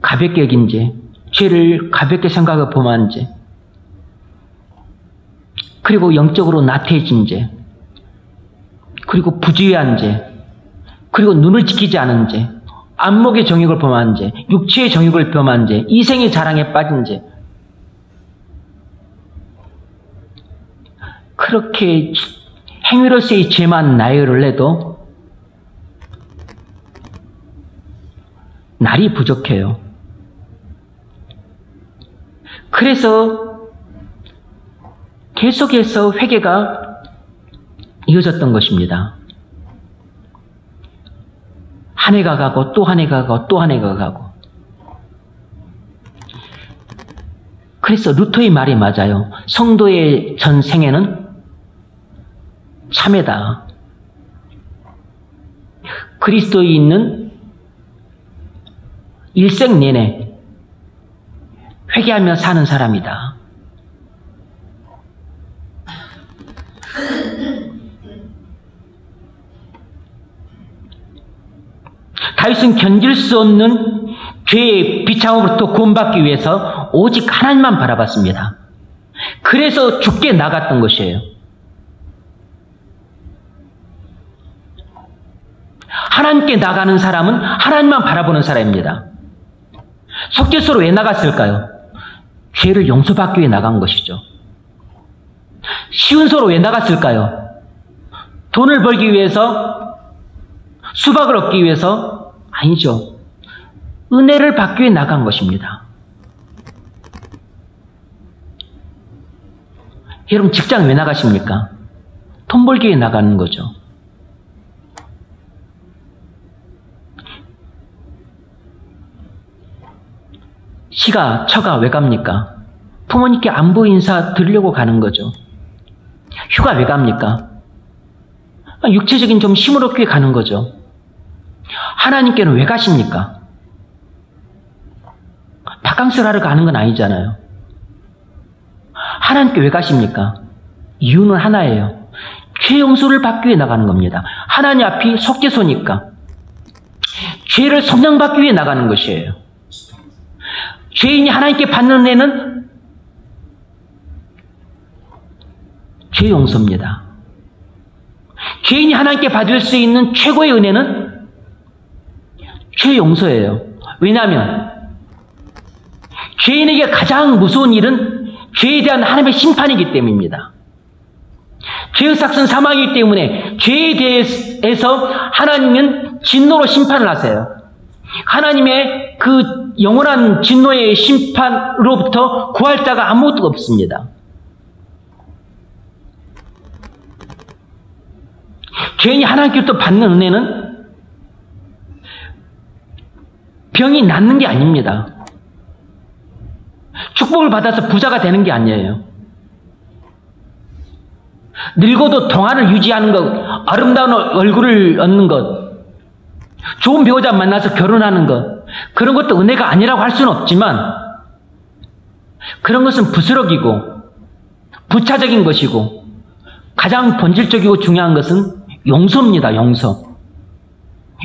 가볍게 여긴 죄, 죄를 가볍게 생각하고 범한 죄, 그리고 영적으로 나태해진 죄, 그리고 부주의한 죄, 그리고 눈을 지키지 않은 죄, 안목의 정욕을 범한 죄, 육체의 정욕을 범한 죄, 이생의 자랑에 빠진 죄. 그렇게 행위로서의 죄만 나열을 해도 날이 부족해요. 그래서 계속해서 회개가 이어졌던 것입니다. 한 해가 가고 또 한 해가 가고 또 한 해가 가고. 그래서 루터의 말이 맞아요. 성도의 전 생애는 참회다. 그리스도에 있는 일생 내내 회개하며 사는 사람이다. 다윗은 견딜 수 없는 죄의 비참함으로부터 구원받기 위해서 오직 하나님만 바라봤습니다. 그래서 죽게 나갔던 것이에요. 하나님께 나가는 사람은 하나님만 바라보는 사람입니다. 속죄소로 왜 나갔을까요? 죄를 용서받기 위해 나간 것이죠. 시운소로 왜 나갔을까요? 돈을 벌기 위해서, 수박을 얻기 위해서? 아니죠. 은혜를 받기 위해 나간 것입니다. 여러분, 직장 왜 나가십니까? 돈 벌기 위해 나가는 거죠. 시가, 처가 왜 갑니까? 부모님께 안부 인사 드리려고 가는 거죠. 휴가 왜 갑니까? 육체적인 좀 힘을 얻기 위해 가는 거죠. 하나님께는 왜 가십니까? 바캉스를 하러 가는 건 아니잖아요. 하나님께 왜 가십니까? 이유는 하나예요. 죄 용서를 받기 위해 나가는 겁니다. 하나님 앞이 속죄소니까. 죄를 속량받기 위해 나가는 것이에요. 죄인이 하나님께 받는 은혜는 죄 용서입니다. 죄인이 하나님께 받을 수 있는 최고의 은혜는 죄 용서예요. 왜냐하면 죄인에게 가장 무서운 일은 죄에 대한 하나님의 심판이기 때문입니다. 죄의 삭은 사망이기 때문에 죄에 대해서 하나님은 진노로 심판을 하세요. 하나님의 그 영원한 진노의 심판으로부터 구할 자가 아무것도 없습니다. 죄인이 하나님께로부터 받는 은혜는 병이 낫는 게 아닙니다. 축복을 받아서 부자가 되는 게 아니에요. 늙어도 동안을 유지하는 것, 아름다운 얼굴을 얻는 것, 좋은 배우자 만나서 결혼하는 것, 그런 것도 은혜가 아니라고 할 수는 없지만 그런 것은 부스러기고 부차적인 것이고 가장 본질적이고 중요한 것은 용서입니다. 용서.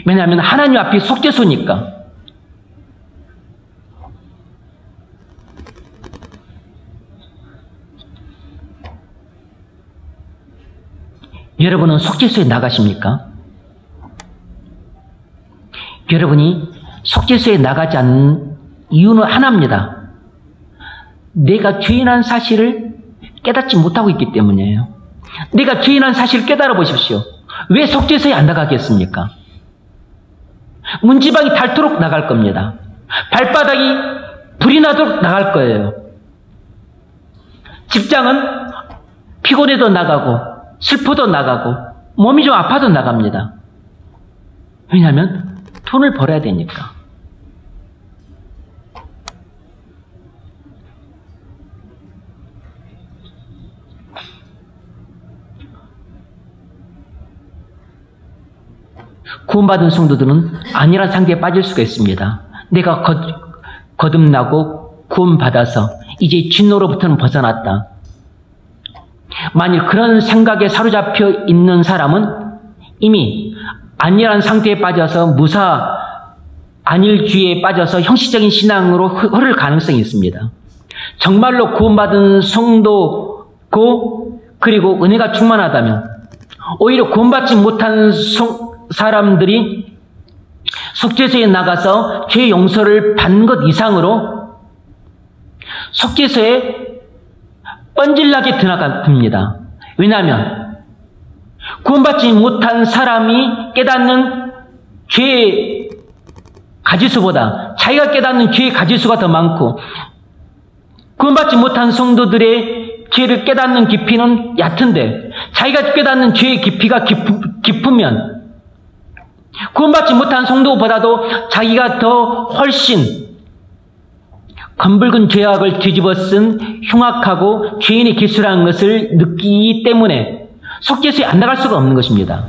왜냐하면 하나님 앞이 속죄소니까. 여러분은 속죄소에 나가십니까? 여러분이 속죄소에 나가지 않는 이유는 하나입니다. 내가 죄인한 사실을 깨닫지 못하고 있기 때문이에요. 내가 죄인한 사실을 깨달아 보십시오. 왜 속죄소에 안 나가겠습니까? 문지방이 닳도록 나갈 겁니다. 발바닥이 불이 나도록 나갈 거예요. 직장은 피곤해도 나가고 슬퍼도 나가고 몸이 좀 아파도 나갑니다. 왜냐하면 돈을 벌어야 되니까. 구원받은 성도들은 안일한 상태에 빠질 수가 있습니다. 내가 거듭나고 구원받아서 이제 진노로부터는 벗어났다. 만일 그런 생각에 사로잡혀 있는 사람은 이미 안일한 상태에 빠져서 무사 안일주의에 빠져서 형식적인 신앙으로 흐를 가능성이 있습니다. 정말로 구원받은 성도고 그리고 은혜가 충만하다면 오히려 구원받지 못한 사람들이 속죄소에 나가서 죄 용서를 받는 것 이상으로 속죄소에 뻔질나게 듭니다. 왜냐하면 구원받지 못한 사람이 깨닫는 죄의 가지수보다 자기가 깨닫는 죄의 가지수가 더 많고 구원받지 못한 성도들의 죄를 깨닫는 깊이는 얕은데 자기가 깨닫는 죄의 깊이가 깊으면 구원받지 못한 성도보다도 자기가 더 훨씬 검붉은 죄악을 뒤집어 쓴 흉악하고 죄인의 기수라는 것을 느끼기 때문에 속죄소에 안 나갈 수가 없는 것입니다.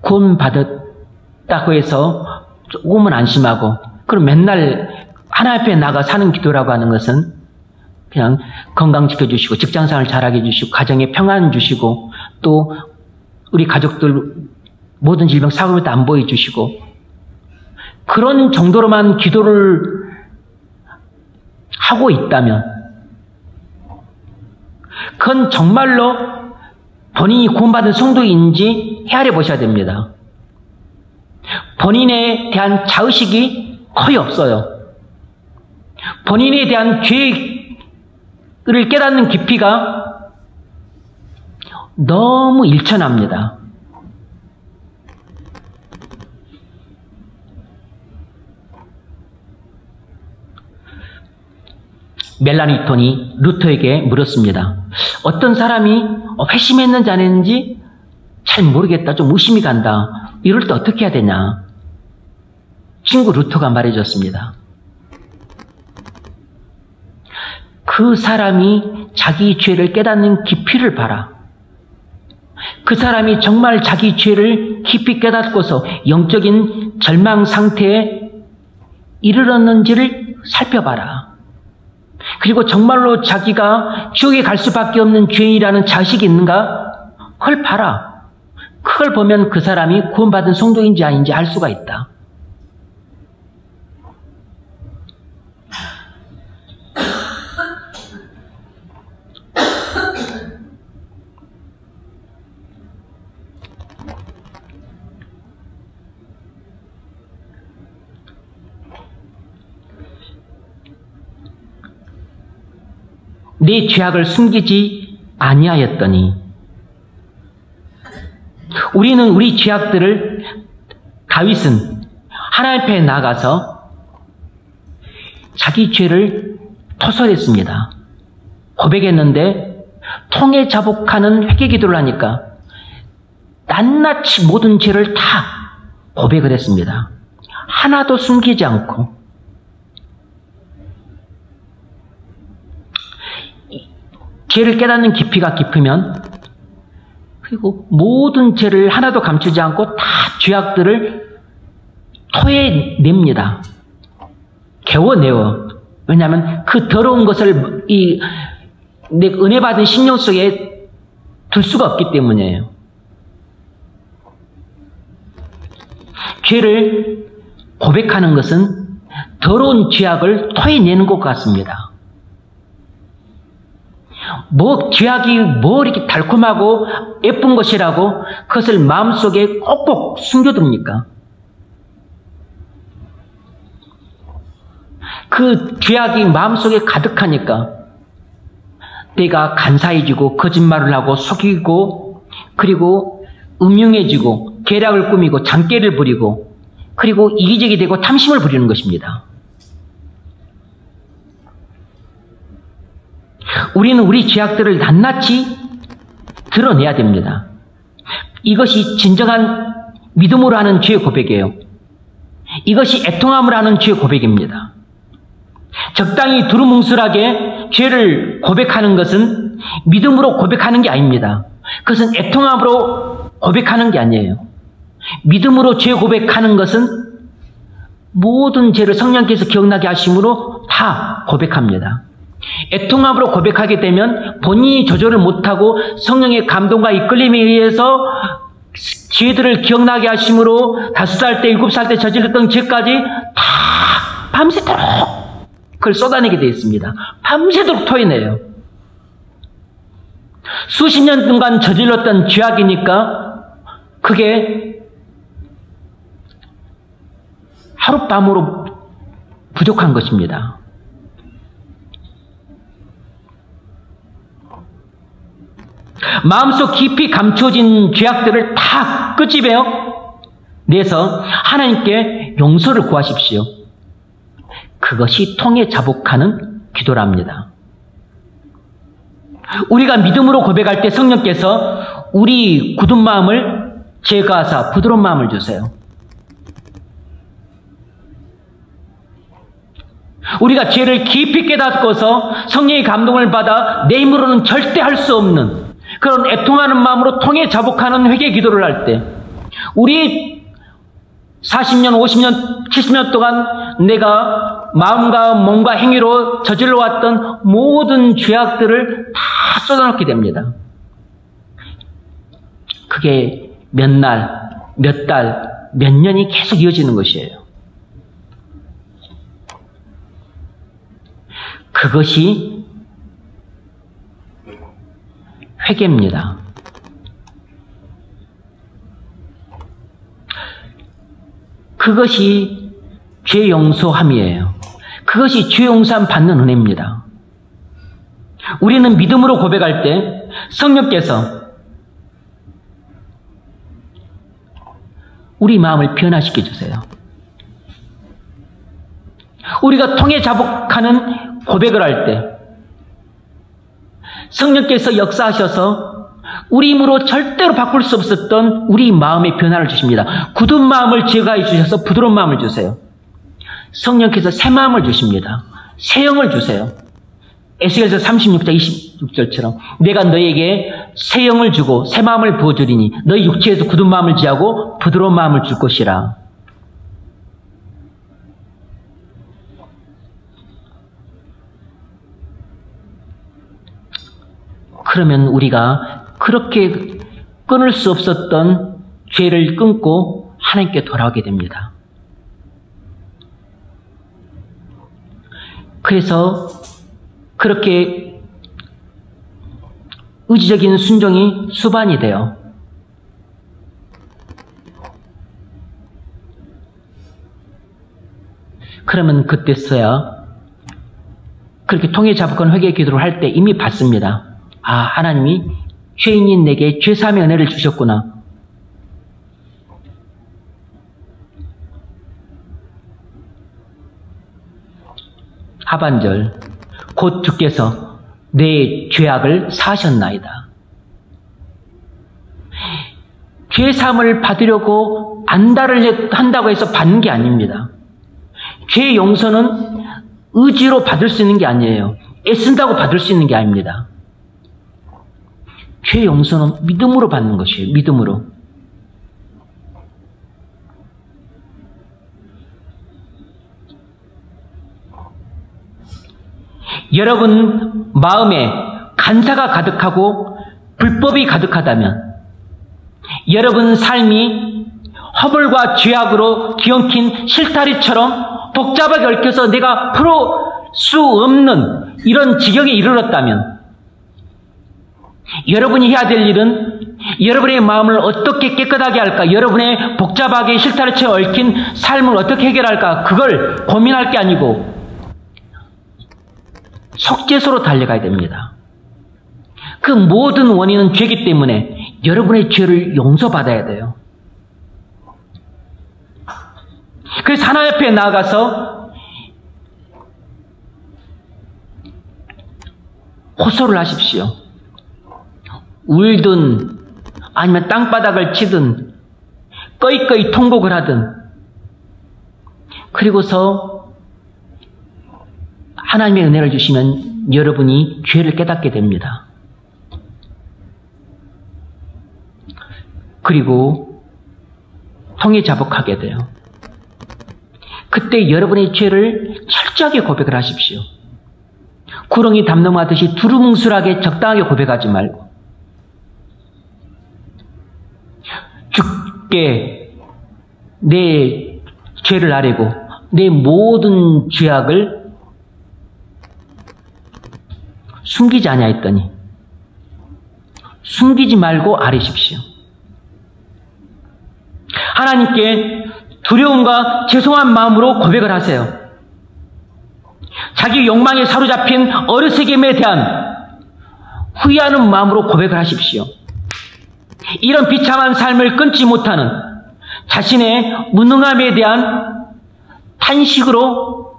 구원받았다고 해서 조금은 안심하고 그럼 맨날 하나님 앞에 나가 사는 기도라고 하는 것은 그냥 건강 지켜주시고 직장생활 잘하게 해주시고 가정에 평안 주시고 또 우리 가족들 모든 질병 사고부터 안 보여주시고 그런 정도로만 기도를 하고 있다면 그건 정말로 본인이 구원받은 성도인지 헤아려 보셔야 됩니다. 본인에 대한 자의식이 거의 없어요. 본인에 대한 죄를 깨닫는 깊이가 너무 일천합니다. 멜라니톤이 루터에게 물었습니다. 어떤 사람이 회심했는지 안 했는지 잘 모르겠다. 좀 의심이 간다. 이럴 때 어떻게 해야 되냐? 친구 루터가 말해줬습니다. 그 사람이 자기 죄를 깨닫는 깊이를 봐라. 그 사람이 정말 자기 죄를 깊이 깨닫고서 영적인 절망 상태에 이르렀는지를 살펴봐라. 그리고 정말로 자기가 지옥에 갈 수밖에 없는 죄인이라는 자식이 있는가? 그걸 봐라. 그걸 보면 그 사람이 구원받은 성도인지 아닌지 알 수가 있다. 내 죄악을 숨기지 아니하였더니. 우리는 우리 죄악들을, 다윗은 하나님 앞에 나가서 자기 죄를 토설했습니다. 고백했는데 통에 자복하는 회개 기도를 하니까 낱낱이 모든 죄를 다 고백을 했습니다. 하나도 숨기지 않고. 죄를 깨닫는 깊이가 깊으면, 그리고 모든 죄를 하나도 감추지 않고 다 죄악들을 토해냅니다. 개워내어. 왜냐하면 그 더러운 것을 내 은혜 받은 심령 속에 둘 수가 없기 때문이에요. 죄를 고백하는 것은 더러운 죄악을 토해내는 것 같습니다. 죄악이 이렇게 달콤하고 예쁜 것이라고 그것을 마음속에 꼭꼭 숨겨둡니까? 그 죄악이 마음속에 가득하니까 내가 간사해지고 거짓말을 하고 속이고, 그리고 음흉해지고 계략을 꾸미고 장깨를 부리고, 그리고 이기적이 되고 탐심을 부리는 것입니다. 우리는 우리 죄악들을 낱낱이 드러내야 됩니다. 이것이 진정한 믿음으로 하는 죄의 고백이에요. 이것이 애통함을 하는 죄의 고백입니다. 적당히 두루뭉술하게 죄를 고백하는 것은 믿음으로 고백하는 게 아닙니다. 그것은 애통함으로 고백하는 게 아니에요. 믿음으로 죄 고백하는 것은 모든 죄를 성령께서 기억나게 하심으로 다 고백합니다. 애통함으로 고백하게 되면 본인이 조절을 못하고 성령의 감동과 이끌림에 의해서 죄들을 기억나게 하심으로 5살 때, 7살 때 저질렀던 죄까지 다 밤새도록 그걸 쏟아내게 되어 있습니다. 밤새도록 토해내요. 수십 년 동안 저질렀던 죄악이니까 그게 하룻밤으로 부족한 것입니다. 마음속 깊이 감추어진 죄악들을 다 끄집어 내서 하나님께 용서를 구하십시오. 그것이 통에 자복하는 기도랍니다. 우리가 믿음으로 고백할 때 성령께서 우리 굳은 마음을 제거하사 부드러운 마음을 주세요. 우리가 죄를 깊이 깨닫고서 성령의 감동을 받아 내 힘으로는 절대 할 수 없는 그런 애통하는 마음으로 통에 자복하는 회개 기도를 할 때, 우리 40년, 50년, 70년 동안 내가 마음과 몸과 행위로 저질러 왔던 모든 죄악들을 다 쏟아놓게 됩니다. 그게 몇 날, 몇 달, 몇 년이 계속 이어지는 것이에요. 그것이 회개입니다. 그것이 죄 용서함이에요. 그것이 죄 용서함 받는 은혜입니다. 우리는 믿음으로 고백할 때 성령께서 우리 마음을 변화시켜 주세요. 우리가 통에 자복하는 고백을 할 때 성령께서 역사하셔서 우리 힘으로 절대로 바꿀 수 없었던 우리 마음의 변화를 주십니다. 굳은 마음을 제거해 주셔서 부드러운 마음을 주세요. 성령께서 새 마음을 주십니다. 새 영을 주세요. 에스겔서 36장 26절처럼 내가 너에게 새 영을 주고 새 마음을 부어주리니 너희 육체에서 굳은 마음을 지하고 부드러운 마음을 줄 것이라. 그러면 우리가 그렇게 끊을 수 없었던 죄를 끊고 하나님께 돌아오게 됩니다. 그래서 그렇게 의지적인 순종이 수반이 돼요. 그러면 그때서야 그렇게 통해 자복한 회개 기도를 할 때 이미 봤습니다. 아, 하나님이 죄인인 내게 죄사함의 은혜를 주셨구나. 하반절, 곧 주께서 내 죄악을 사하셨나이다. 죄사함을 받으려고 안달을 한다고 해서 받는 게 아닙니다. 죄 용서는 의지로 받을 수 있는 게 아니에요. 애쓴다고 받을 수 있는 게 아닙니다. 죄 용서는 믿음으로 받는 것이에요. 믿음으로. 여러분 마음에 간사가 가득하고 불법이 가득하다면, 여러분 삶이 허물과 죄악으로 뒤엉킨 실타리처럼 복잡하게 얽혀서 내가 풀어 수 없는 이런 지경에 이르렀다면, 여러분이 해야 될 일은 여러분의 마음을 어떻게 깨끗하게 할까, 여러분의 복잡하게 실타리처럼 얽힌 삶을 어떻게 해결할까, 그걸 고민할 게 아니고 속죄소로 달려가야 됩니다. 그 모든 원인은 죄이기 때문에 여러분의 죄를 용서받아야 돼요. 그래서 하나님 앞에 나아가서 호소를 하십시오. 울든 아니면 땅바닥을 치든 꺼이꺼이 통곡을 하든, 그리고서 하나님의 은혜를 주시면 여러분이 죄를 깨닫게 됩니다. 그리고 통해 자복하게 돼요. 그때 여러분의 죄를 철저하게 고백을 하십시오. 구렁이 담 넘어가듯이 두루뭉술하게 적당하게 고백하지 말고, 주께 내 죄를 아뢰고 내 모든 죄악을 숨기지 아니하였더니 숨기지 말고 아뢰십시오. 하나님께 두려움과 죄송한 마음으로 고백을 하세요. 자기 욕망에 사로잡힌 어리석임에 대한 후회하는 마음으로 고백을 하십시오. 이런 비참한 삶을 끊지 못하는 자신의 무능함에 대한 탄식으로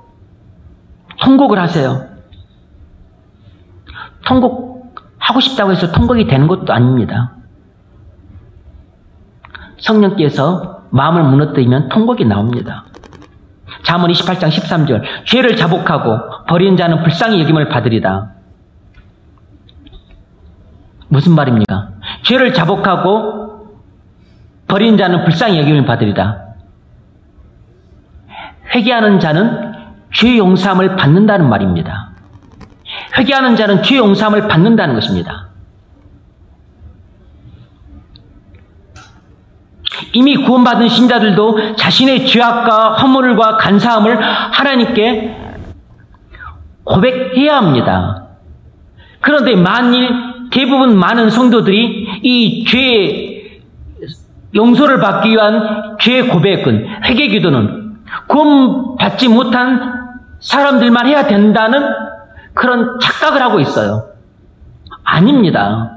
통곡을 하세요. 통곡하고 싶다고 해서 통곡이 되는 것도 아닙니다. 성령께서 마음을 무너뜨리면 통곡이 나옵니다. 잠언 28장 13절, 죄를 자복하고 버리는 자는 불쌍히 여김을 받으리다. 무슨 말입니까? 죄를 자복하고 버리는 자는 불쌍히 여김을 받으리다. 회개하는 자는 죄 용서함을 받는다는 말입니다. 회개하는 자는 죄 용서함을 받는다는 것입니다. 이미 구원받은 신자들도 자신의 죄악과 허물과 간사함을 하나님께 고백해야 합니다. 그런데 만일 대부분 많은 성도들이 이 죄 용서를 받기 위한 죄 고백은, 회개 기도는 구원받지 못한 사람들만 해야 된다는 그런 착각을 하고 있어요. 아닙니다.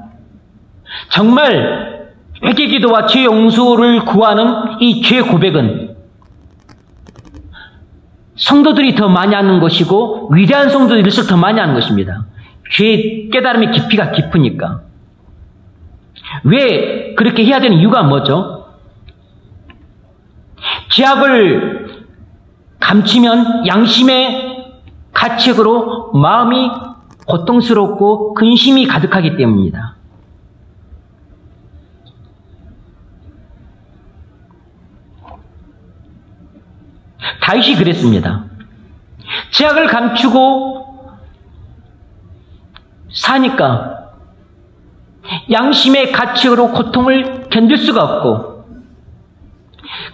정말 회개 기도와 죄 용서를 구하는 이 죄 고백은 성도들이 더 많이 하는 것이고, 위대한 성도들일수록 더 많이 하는 것입니다. 죄의 깨달음의 깊이가 깊으니까. 왜 그렇게 해야 되는 이유가 뭐죠? 죄악을 감추면 양심의 가책으로 마음이 고통스럽고 근심이 가득하기 때문입니다. 다윗이 그랬습니다. 죄악을 감추고 사니까 양심의 가책으로 고통을 견딜 수가 없고,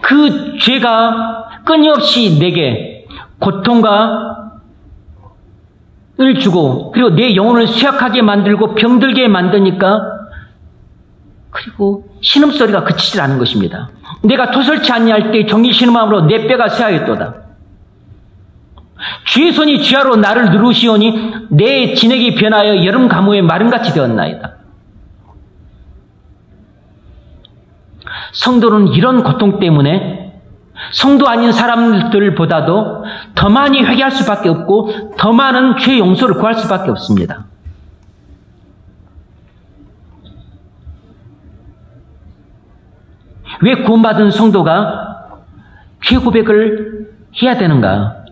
그 죄가 끊임없이 내게 고통과 을 주고, 그리고 내 영혼을 쇠약하게 만들고 병들게 만드니까, 그리고 신음소리가 그치질 않은 것입니다. 내가 토설치 아니할 때 종일 신음함으로 내 뼈가 쇠하였도다. 주의 손이 주야로 나를 누르시오니 내 진액이 변하여 여름 가무에 마름같이 되었나이다. 성도는 이런 고통 때문에 성도 아닌 사람들보다도 더 많이 회개할 수밖에 없고 더 많은 죄 용서를 구할 수밖에 없습니다. 왜 구원받은 성도가 죄 고백을 해야 되는가?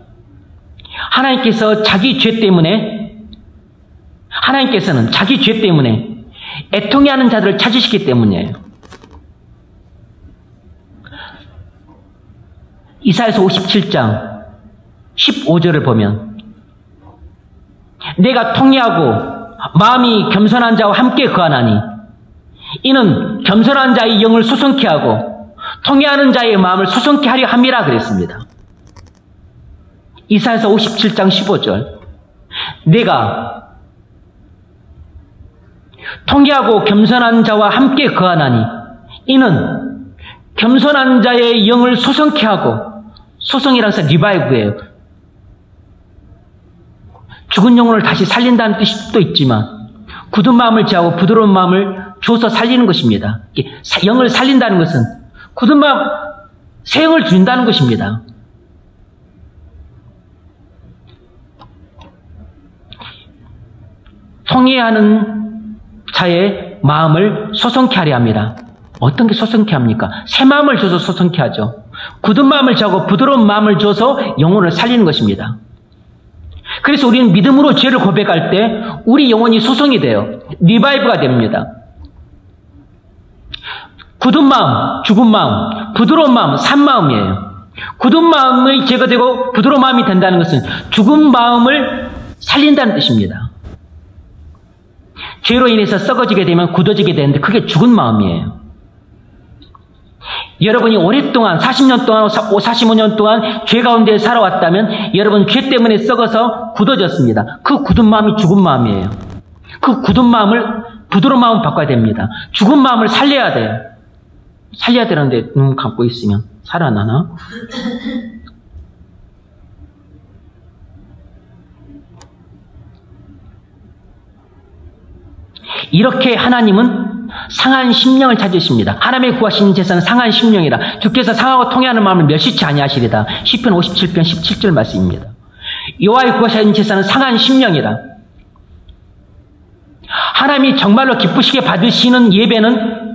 하나님께서는 자기 죄 때문에 애통해하는 자들을 찾으시기 때문이에요. 이사야서 57장 15절을 보면 내가 통회하고 마음이 겸손한 자와 함께 거하나니 이는 겸손한 자의 영을 소성케 하고 통회하는 자의 마음을 소성케 하려 함이라 그랬습니다. 이사야서 57장 15절 내가 통회하고 겸손한 자와 함께 거하나니 이는 겸손한 자의 영을 소성케 하고 소성이라는 것은 리바이브예요. 죽은 영혼을 다시 살린다는 뜻도 있지만 굳은 마음을 취하고 부드러운 마음을 줘서 살리는 것입니다. 영을 살린다는 것은 굳은 마음, 새 영을 준다는 것입니다. 통회하는 자의 마음을 소성케 하려 합니다. 어떤 게 소성케 합니까? 새 마음을 줘서 소성케 하죠. 굳은 마음을 주고 부드러운 마음을 줘서 영혼을 살리는 것입니다. 그래서 우리는 믿음으로 죄를 고백할 때 우리 영혼이 소성이 돼요. 리바이브가 됩니다. 굳은 마음, 죽은 마음, 부드러운 마음, 산 마음이에요. 굳은 마음이 제거되고 부드러운 마음이 된다는 것은 죽은 마음을 살린다는 뜻입니다. 죄로 인해서 썩어지게 되면 굳어지게 되는데 그게 죽은 마음이에요. 여러분이 오랫동안 40년 동안 45년 동안 죄 가운데 살아왔다면 여러분 죄 때문에 썩어서 굳어졌습니다. 그 굳은 마음이 죽은 마음이에요. 그 굳은 마음을 부드러운 마음으로 바꿔야 됩니다. 죽은 마음을 살려야 돼요. 살려야 되는데 눈 감고 있으면 살아나나? 이렇게 하나님은 상한 심령을 찾으십니다. 하나님의 구하신 제사는 상한 심령이라 주께서 상하고 통회하는 마음을 멸시치 아니하시리다. 시편 57편 17절 말씀입니다. 여호와의 구하신 제사는 상한 심령이라. 하나님이 정말로 기쁘시게 받으시는 예배는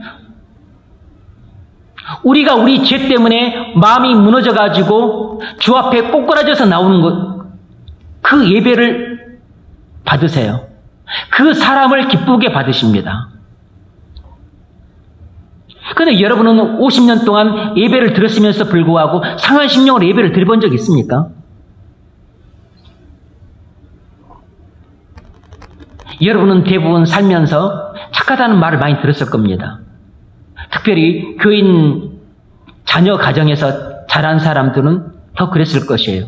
우리가 우리 죄 때문에 마음이 무너져가지고 주 앞에 꼬꾸라져서 나오는 것, 그 예배를 받으세요. 그 사람을 기쁘게 받으십니다. 그런데 여러분은 50년 동안 예배를 들었으면서 불구하고 상한 심령으로 예배를 드려본 적 있습니까? 여러분은 대부분 살면서 착하다는 말을 많이 들었을 겁니다. 특별히 교인 자녀 가정에서 자란 사람들은 더 그랬을 것이에요.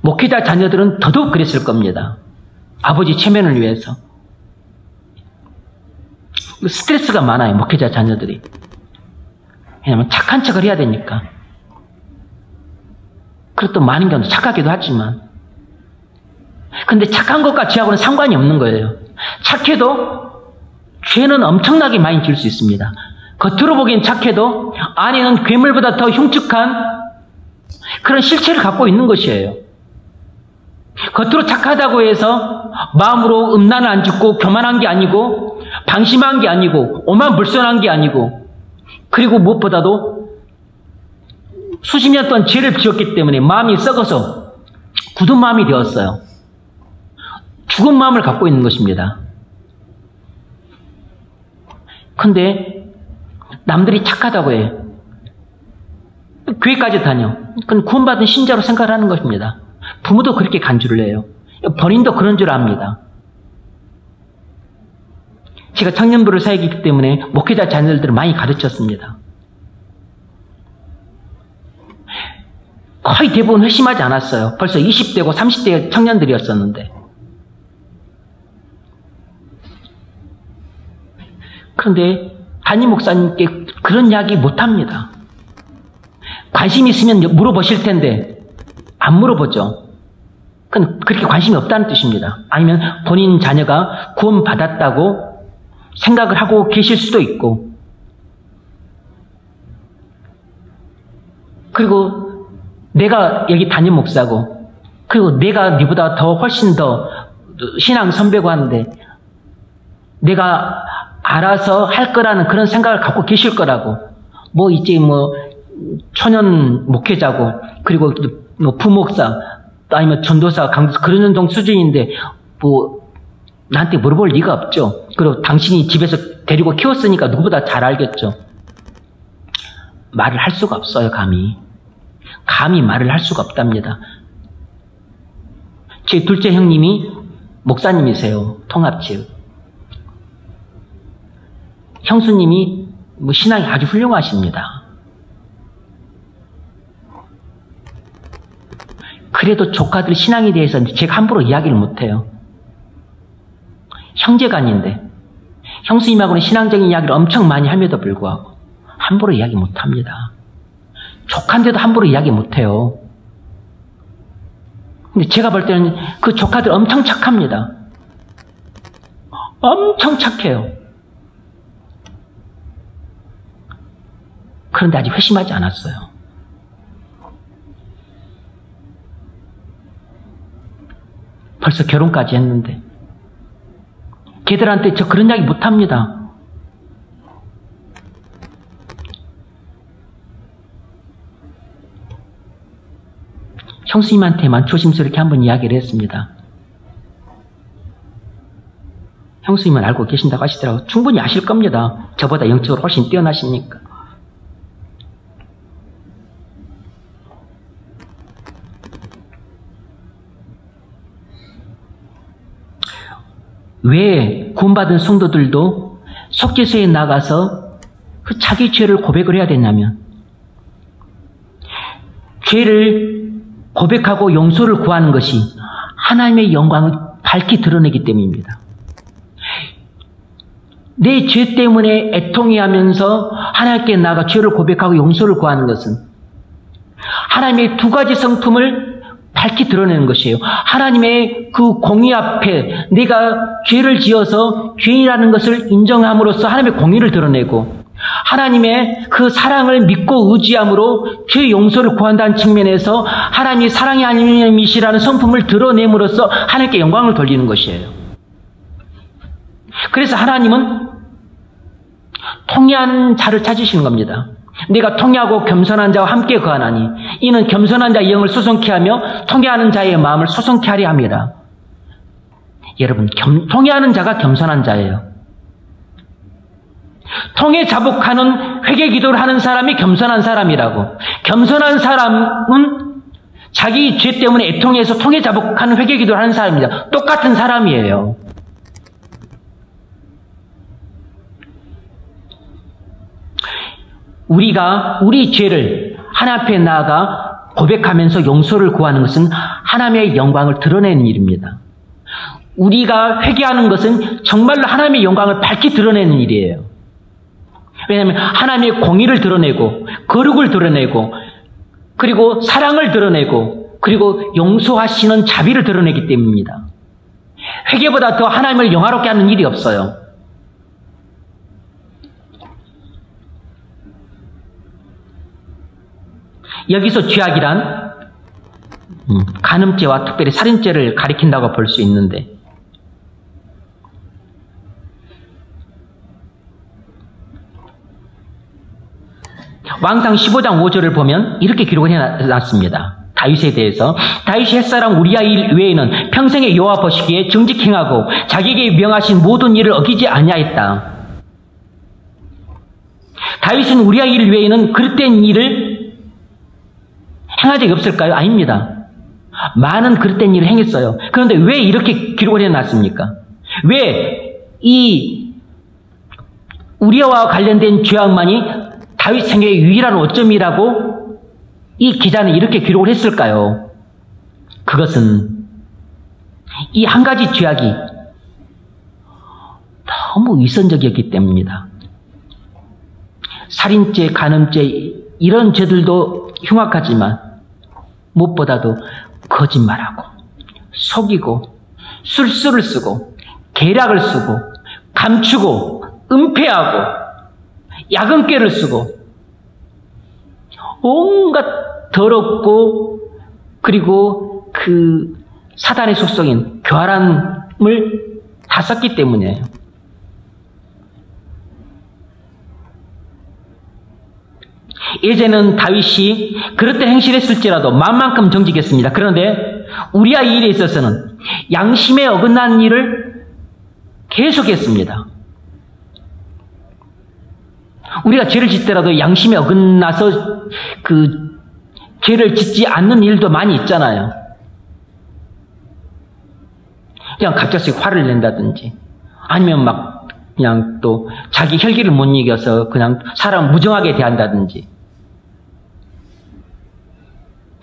목회자 자녀들은 더더욱 그랬을 겁니다. 아버지 체면을 위해서. 스트레스가 많아요, 목회자 자녀들이. 왜냐하면 착한 척을 해야 되니까. 그리고 또 많은 경우도 착하기도 하지만. 근데 착한 것과 죄하고는 상관이 없는 거예요. 착해도 죄는 엄청나게 많이 질 수 있습니다. 겉으로 보기엔 착해도 안에는 괴물보다 더 흉측한 그런 실체를 갖고 있는 것이에요. 겉으로 착하다고 해서 마음으로 음란을 안 짓고 교만한 게 아니고 방심한 게 아니고 오만불손한 게 아니고 그리고 무엇보다도 수십 년 동안 죄를 지었기 때문에 마음이 썩어서 굳은 마음이 되었어요. 죽은 마음을 갖고 있는 것입니다. 근데 남들이 착하다고 해. 교회까지 다녀. 그건 구원받은 신자로 생각을 하는 것입니다. 부모도 그렇게 간주를 해요. 본인도 그런 줄 압니다. 제가 청년부를 사역이기 때문에 목회자 자녀들을 많이 가르쳤습니다. 거의 대부분 회심하지 않았어요. 벌써 20대고 30대 청년들이었었는데. 그런데 담임 목사님께 그런 이야기 못합니다. 관심 있으면 물어보실 텐데 안 물어보죠. 그건 그렇게 관심이 없다는 뜻입니다. 아니면 본인 자녀가 구원받았다고 생각을 하고 계실 수도 있고, 그리고 내가 여기 담임 목사고, 그리고 내가 네보다 더 훨씬 더 신앙 선배고 하는데 내가 알아서 할 거라는 그런 생각을 갖고 계실 거라고. 뭐 이제 뭐 초년 목회자고, 그리고 뭐 부목사, 아니면 전도사, 강도사 그런 정도 수준인데 뭐 나한테 물어볼 리가 없죠. 그리고 당신이 집에서 데리고 키웠으니까 누구보다 잘 알겠죠. 말을 할 수가 없어요. 감히 말을 할 수가 없답니다. 제 둘째 형님이 목사님이세요. 통합지역. 형수님이 뭐 신앙이 아주 훌륭하십니다. 그래도 조카들 신앙에 대해서 제가 함부로 이야기를 못해요. 형제간인데 형수님하고는 신앙적인 이야기를 엄청 많이 함에도 불구하고 함부로 이야기 못합니다. 조카인데도 함부로 이야기 못해요. 근데 제가 볼 때는 그 조카들 엄청 착합니다. 엄청 착해요. 그런데 아직 회심하지 않았어요. 벌써 결혼까지 했는데 걔들한테 저 그런 이야기 못합니다. 형수님한테만 조심스럽게 한번 이야기를 했습니다. 형수님은 알고 계신다고 하시더라고요. 충분히 아실 겁니다. 저보다 영적으로 훨씬 뛰어나시니까. 왜 구원받은 성도들도 속죄소에 나가서 그 자기 죄를 고백을 해야 되냐면, 죄를 고백하고 용서를 구하는 것이 하나님의 영광을 밝히 드러내기 때문입니다. 내 죄 때문에 애통해하면서 하나님께 나아가 죄를 고백하고 용서를 구하는 것은 하나님의 두 가지 성품을 밝히 드러내는 것이에요. 하나님의 그 공의 앞에 내가 죄를 지어서 죄인이라는 것을 인정함으로써 하나님의 공의를 드러내고, 하나님의 그 사랑을 믿고 의지함으로 죄 용서를 구한다는 측면에서 하나님이 사랑이 하나님이시라는 성품을 드러냄으로써 하나님께 영광을 돌리는 것이에요. 그래서 하나님은 통회한 자를 찾으시는 겁니다. 내가 통회하고 겸손한 자와 함께 거하나니 이는 겸손한 자의 영을 소송케 하며 통회하는 자의 마음을 소송케 하려 합니다. 여러분, 통회하는 자가 겸손한 자예요. 통회 자복하는 회개 기도를 하는 사람이 겸손한 사람이라고. 겸손한 사람은 자기 죄 때문에 애통해서 통회 자복하는 회개 기도를 하는 사람입니다. 똑같은 사람이에요. 우리가 우리 죄를 하나님 앞에 나아가 고백하면서 용서를 구하는 것은 하나님의 영광을 드러내는 일입니다. 우리가 회개하는 것은 정말로 하나님의 영광을 밝히 드러내는 일이에요. 왜냐하면 하나님의 공의를 드러내고 거룩을 드러내고 그리고 사랑을 드러내고 그리고 용서하시는 자비를 드러내기 때문입니다. 회개보다 더 하나님을 영화롭게 하는 일이 없어요. 여기서 죄악이란 간음죄와 특별히 살인죄를 가리킨다고 볼 수 있는데, 왕상 15장 5절을 보면 이렇게 기록을 해놨습니다. 다윗에 대해서 다윗이 햇사람 우리아 일 외에는 평생에 여호와 보시기에 정직행하고 자기에게 명하신 모든 일을 어기지 아니하였다. 다윗은 우리아 일 외에는 그릇된 일을 행한 적이 없을까요? 아닙니다. 많은 그릇된 일을 행했어요. 그런데 왜 이렇게 기록을 해놨습니까? 왜 이 우리아와 관련된 죄악만이 다윗 생애의 유일한 오점이라고 이 기자는 이렇게 기록을 했을까요? 그것은 이 한 가지 죄악이 너무 위선적이었기 때문입니다. 살인죄, 간음죄 이런 죄들도 흉악하지만 무엇보다도 거짓말하고 속이고 술수를 쓰고 계략을 쓰고 감추고 은폐하고 야근깨를 쓰고 온갖 더럽고 그리고 그 사단의 속성인 교활함을 다 썼기 때문이에요. 예전에는 다윗이 그릇된 행실을 했을지라도 마음만큼 정직했습니다. 그런데 우리아 이 일에 있어서는 양심에 어긋난 일을 계속했습니다. 우리가 죄를 짓더라도 양심에 어긋나서 그 죄를 짓지 않는 일도 많이 있잖아요. 그냥 갑자기 화를 낸다든지 아니면 막 그냥 또 자기 혈기를 못 이겨서 그냥 사람 무정하게 대한다든지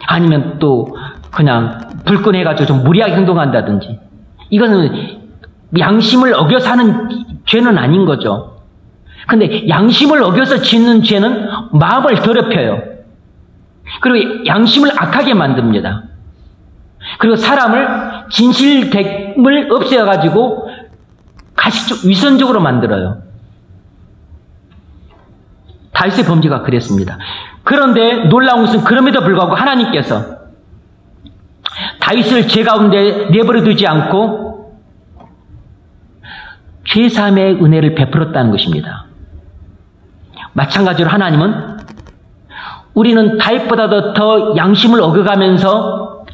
아니면 또 그냥 불끈해가지고 좀 무리하게 행동한다든지 이거는 양심을 어겨서 하는 죄는 아닌 거죠. 근데 양심을 어겨서 짓는 죄는 마음을 더럽혀요. 그리고 양심을 악하게 만듭니다. 그리고 사람을 진실됨을 없애가지고 가식적 위선적으로 만들어요. 다윗의 범죄가 그랬습니다. 그런데 놀라운 것은 그럼에도 불구하고 하나님께서 다윗을 죄 가운데 내버려 두지 않고 죄사함의 은혜를 베풀었다는 것입니다. 마찬가지로 하나님은 우리는 다윗보다도 더 양심을 어겨가면서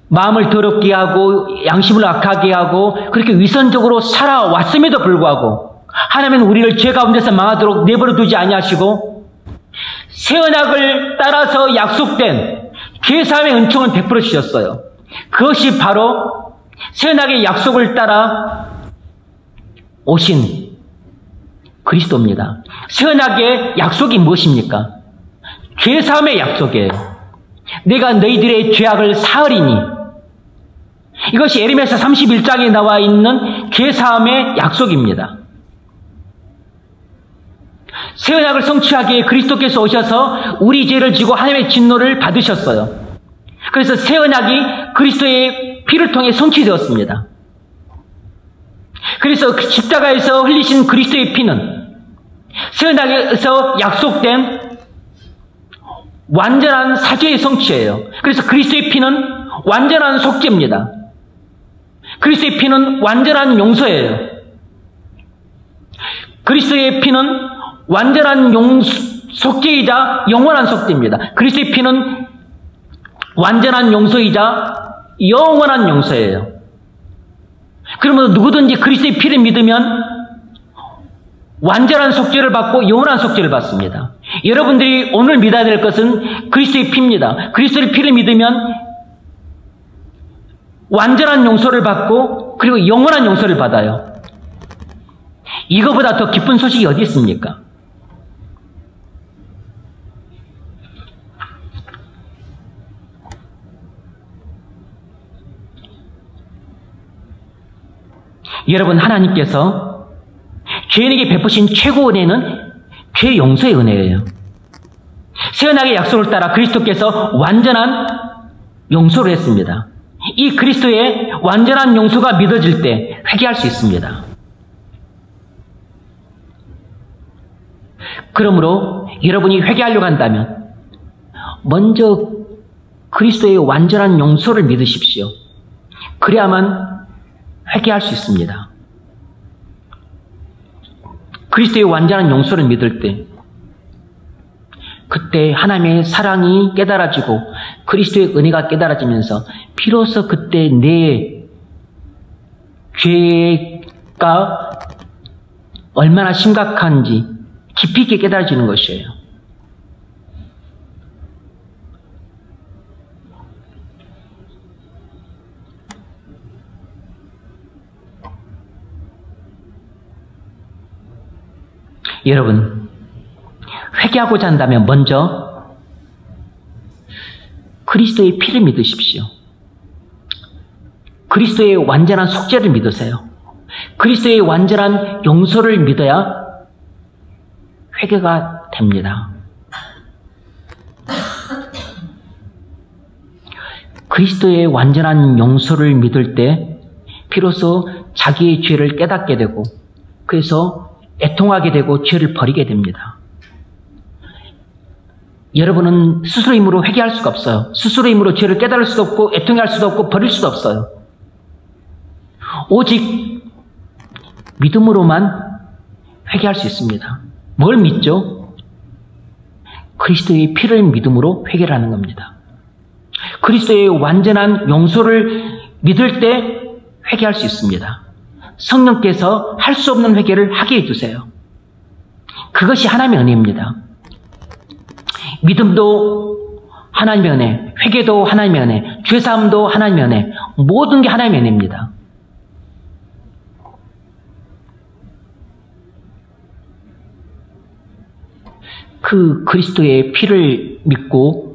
마음을 더럽게 하고 양심을 악하게 하고 그렇게 위선적으로 살아왔음에도 불구하고 하나님은 우리를 죄 가운데서 망하도록 내버려 두지 아니하시고 새 언약을 따라서 약속된 죄사함의 은총을 베풀어 주셨어요. 그것이 바로 새 언약의 약속을 따라 오신 그리스도입니다. 새 언약의 약속이 무엇입니까? 죄사함의 약속이에요. 내가 너희들의 죄악을 사하리니 이것이 예레미야서 31장에 나와 있는 죄사함의 약속입니다. 새 언약을 성취하기에 그리스도께서 오셔서 우리 죄를 지고 하나님의 진노를 받으셨어요. 그래서 새 언약이 그리스도의 피를 통해 성취되었습니다. 그래서 그 십자가에서 흘리신 그리스도의 피는 새 언약에서 약속된 완전한 사죄의 성취예요. 그래서 그리스도의 피는 완전한 속죄입니다. 그리스도의 피는 완전한 용서예요. 그리스도의 피는 완전한 속죄이자 영원한 속죄입니다. 그리스도의 피는 완전한 용서이자 영원한 용서예요. 그러면 누구든지 그리스도의 피를 믿으면 완전한 속죄를 받고 영원한 속죄를 받습니다. 여러분들이 오늘 믿어야 될 것은 그리스도의 피입니다. 그리스도의 피를 믿으면 완전한 용서를 받고 그리고 영원한 용서를 받아요. 이거보다 더 기쁜 소식이 어디 있습니까? 여러분, 하나님께서 죄인에게 베푸신 최고 은혜는 죄 용서의 은혜예요. 새 언약의 약속을 따라 그리스도께서 완전한 용서를 했습니다. 이 그리스도의 완전한 용서가 믿어질 때 회개할 수 있습니다. 그러므로 여러분이 회개하려고 한다면 먼저 그리스도의 완전한 용서를 믿으십시오. 그래야만 회개할 수 있습니다. 그리스도의 완전한 용서를 믿을 때 그때 하나님의 사랑이 깨달아지고 그리스도의 은혜가 깨달아지면서 비로소 그때 내 죄가 얼마나 심각한지 깊이 있게 깨달아지는 것이에요. 여러분, 회개하고자 한다면 먼저 그리스도의 피를 믿으십시오. 그리스도의 완전한 속죄를 믿으세요. 그리스도의 완전한 용서를 믿어야 회개가 됩니다. 그리스도의 완전한 용서를 믿을 때 비로소 자기의 죄를 깨닫게 되고 그래서 애통하게 되고 죄를 버리게 됩니다. 여러분은 스스로의 힘으로 회개할 수가 없어요. 스스로의 힘으로 죄를 깨달을 수도 없고 애통할 수도 없고 버릴 수도 없어요. 오직 믿음으로만 회개할 수 있습니다. 뭘 믿죠? 그리스도의 피를 믿음으로 회개를 하는 겁니다. 그리스도의 완전한 용서를 믿을 때 회개할 수 있습니다. 성령께서 할 수 없는 회개를 하게 해주세요. 그것이 하나님의 은혜입니다. 믿음도 하나님의 은혜, 회개도 하나님의 은혜, 죄사함도 하나님의 은혜, 모든 게 하나님의 은혜입니다. 그 그리스도의 피를 믿고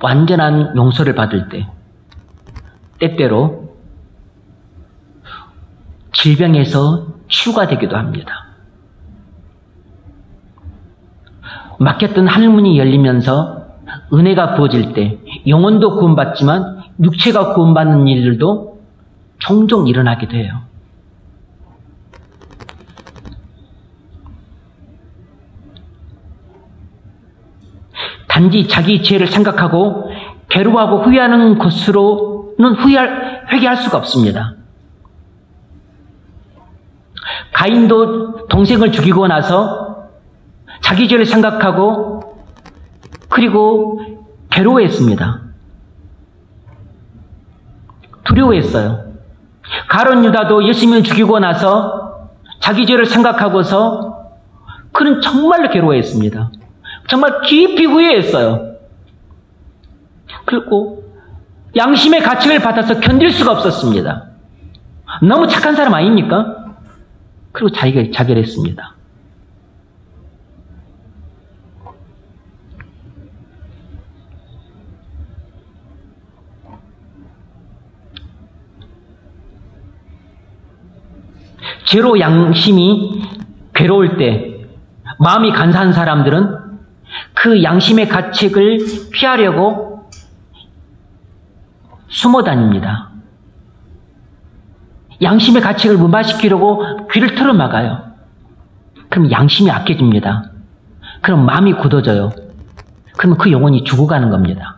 완전한 용서를 받을 때 때때로 질병에서 치유가 되기도 합니다. 막혔던 하늘문이 열리면서 은혜가 부어질 때 영혼도 구원받지만 육체가 구원받는 일들도 종종 일어나게 돼요. 단지 자기 죄를 생각하고 괴로워하고 후회하는 것으로는 회개할 수가 없습니다. 가인도 동생을 죽이고 나서 자기 죄를 생각하고 그리고 괴로워했습니다. 두려워했어요. 가룟 유다도 예수님을 죽이고 나서 자기 죄를 생각하고서 그는 정말로 괴로워했습니다. 정말 깊이 후회했어요. 그리고 양심의 가책을 받아서 견딜 수가 없었습니다. 너무 착한 사람 아닙니까? 그리고 자기가 자결했습니다. 죄로 양심이 괴로울 때 마음이 간사한 사람들은 그 양심의 가책을 피하려고 숨어 다닙니다. 양심의 가책을 무마시키려고 귀를 틀어막아요. 그럼 양심이 약해집니다. 그럼 마음이 굳어져요. 그러면 그 영혼이 죽어가는 겁니다.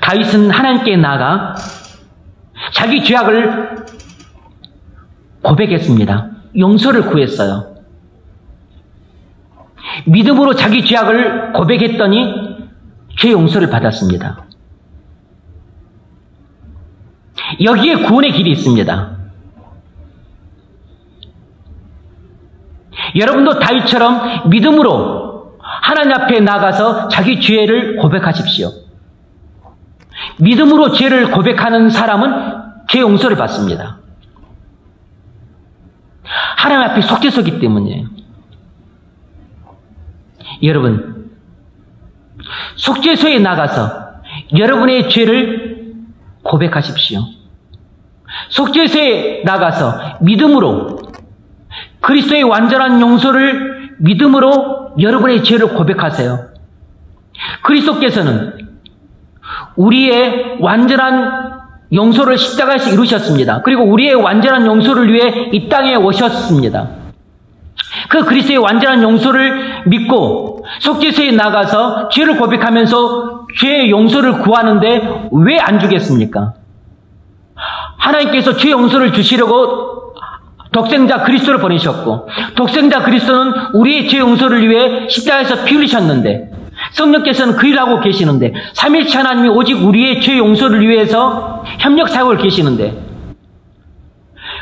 다윗은 하나님께 나아가 자기 죄악을 고백했습니다. 용서를 구했어요. 믿음으로 자기 죄악을 고백했더니 죄 용서를 받았습니다. 여기에 구원의 길이 있습니다. 여러분도 다윗처럼 믿음으로 하나님 앞에 나가서 자기 죄를 고백하십시오. 믿음으로 죄를 고백하는 사람은 죄 용서를 받습니다. 하나님 앞에 속죄서기 때문이에요. 여러분, 속죄소에 나가서 여러분의 죄를 고백하십시오. 속죄소에 나가서 믿음으로 그리스도의 완전한 용서를 믿음으로 여러분의 죄를 고백하세요. 그리스도께서는 우리의 완전한 용서를 십자가에서 이루셨습니다. 그리고 우리의 완전한 용서를 위해 이 땅에 오셨습니다. 그 그리스도의 완전한 용서를 믿고 속죄소에 나가서 죄를 고백하면서 죄의 용서를 구하는데 왜 안 주겠습니까? 하나님께서 죄 용서를 주시려고 독생자 그리스도를 보내셨고 독생자 그리스도는 우리의 죄 용서를 위해 십자가에서 피 흘리셨는데 성령께서는 그 일을 하고 계시는데 삼위일체 하나님이 오직 우리의 죄 용서를 위해서 협력 사역을 계시는데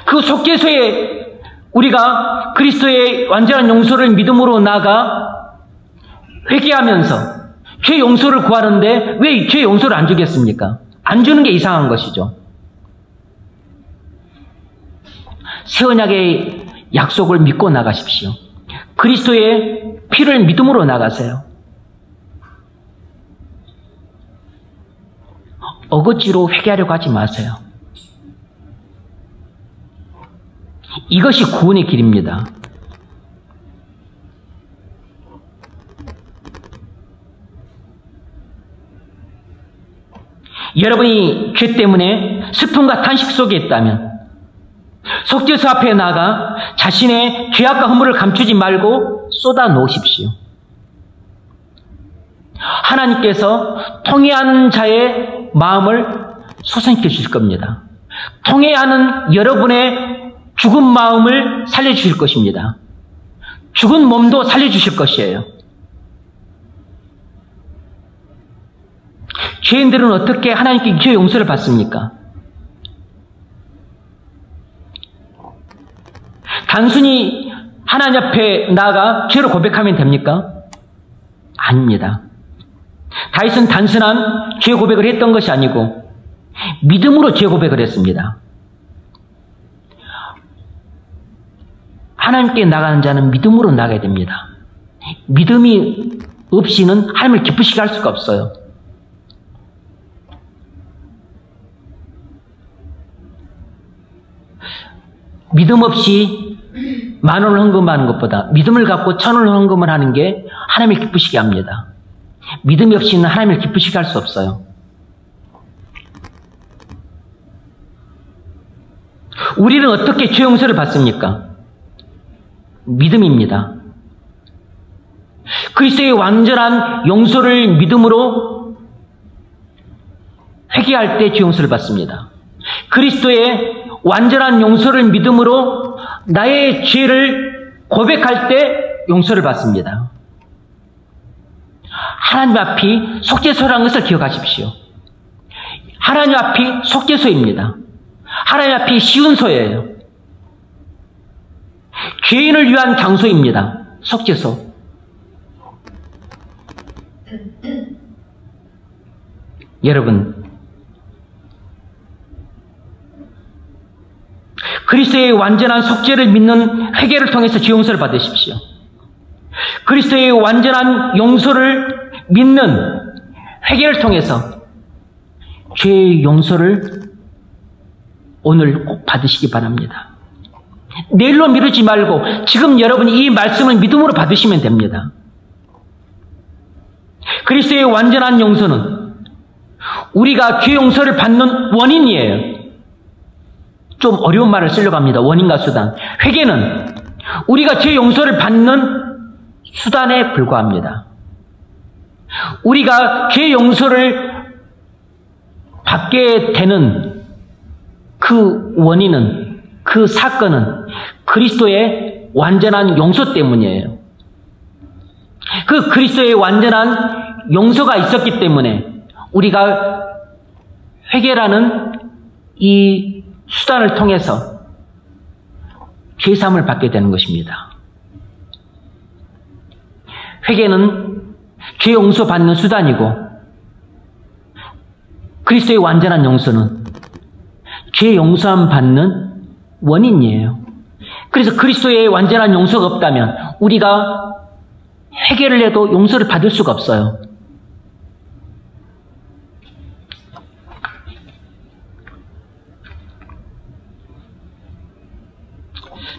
그 속죄소에 우리가 그리스도의 완전한 용서를 믿음으로 나가 회개하면서 죄 용서를 구하는데 왜 죄 용서를 안 주겠습니까? 안 주는 게 이상한 것이죠. 새 언약의 약속을 믿고 나가십시오. 그리스도의 피를 믿음으로 나가세요. 어거지로 회개하려고 하지 마세요. 이것이 구원의 길입니다. 여러분이 죄 때문에 슬픔과 탄식 속에 있다면 속죄소 앞에 나가 자신의 죄악과 허물을 감추지 말고 쏟아 놓으십시오. 하나님께서 통회하는 자의 마음을 소생시켜 주실 겁니다. 통회하는 여러분의 죽은 마음을 살려주실 것입니다. 죽은 몸도 살려주실 것이에요. 죄인들은 어떻게 하나님께 죄 용서를 받습니까? 단순히 하나님 앞에 나아가 죄를 고백하면 됩니까? 아닙니다. 다윗은 단순한 죄 고백을 했던 것이 아니고 믿음으로 죄 고백을 했습니다. 하나님께 나가는 자는 믿음으로 나가야 됩니다. 믿음이 없이는 하나님을 기쁘시게 할 수가 없어요. 믿음 없이 10,000원을 헌금하는 것보다 믿음을 갖고 1,000원을 헌금을 하는 게 하나님을 기쁘시게 합니다. 믿음이 없이는 하나님을 기쁘시게 할 수 없어요. 우리는 어떻게 죄 용서를 받습니까? 믿음입니다. 그리스도의 완전한 용서를 믿음으로 회개할 때 죄 용서를 받습니다. 그리스도의 완전한 용서를 믿음으로 나의 죄를 고백할 때 용서를 받습니다. 하나님 앞이 속죄소라는 것을 기억하십시오. 하나님 앞이 속죄소입니다. 하나님 앞이 시운소예요. 죄인을 위한 장소입니다. 속죄소. 여러분, 그리스도의 완전한 속죄를 믿는 회개를 통해서 죄 용서를 받으십시오. 그리스도의 완전한 용서를 믿는 회개를 통해서 죄의 용서를 오늘 꼭 받으시기 바랍니다. 내일로 미루지 말고 지금 여러분이 이 말씀을 믿음으로 받으시면 됩니다. 그리스도의 완전한 용서는 우리가 죄 용서를 받는 원인이에요. 좀 어려운 말을 쓰려고 합니다. 원인과 수단. 회개는 우리가 죄 용서를 받는 수단에 불과합니다. 우리가 죄 용서를 받게 되는 그 원인은, 그 사건은 그리스도의 완전한 용서 때문이에요. 그 그리스도의 완전한 용서가 있었기 때문에 우리가 회개라는 이 수단을 통해서 죄사함을 받게 되는 것입니다. 회개는 죄 용서받는 수단이고 그리스도의 완전한 용서는 죄 용서함 받는 원인이에요. 그래서 그리스도의 완전한 용서가 없다면 우리가 회개를 해도 용서를 받을 수가 없어요.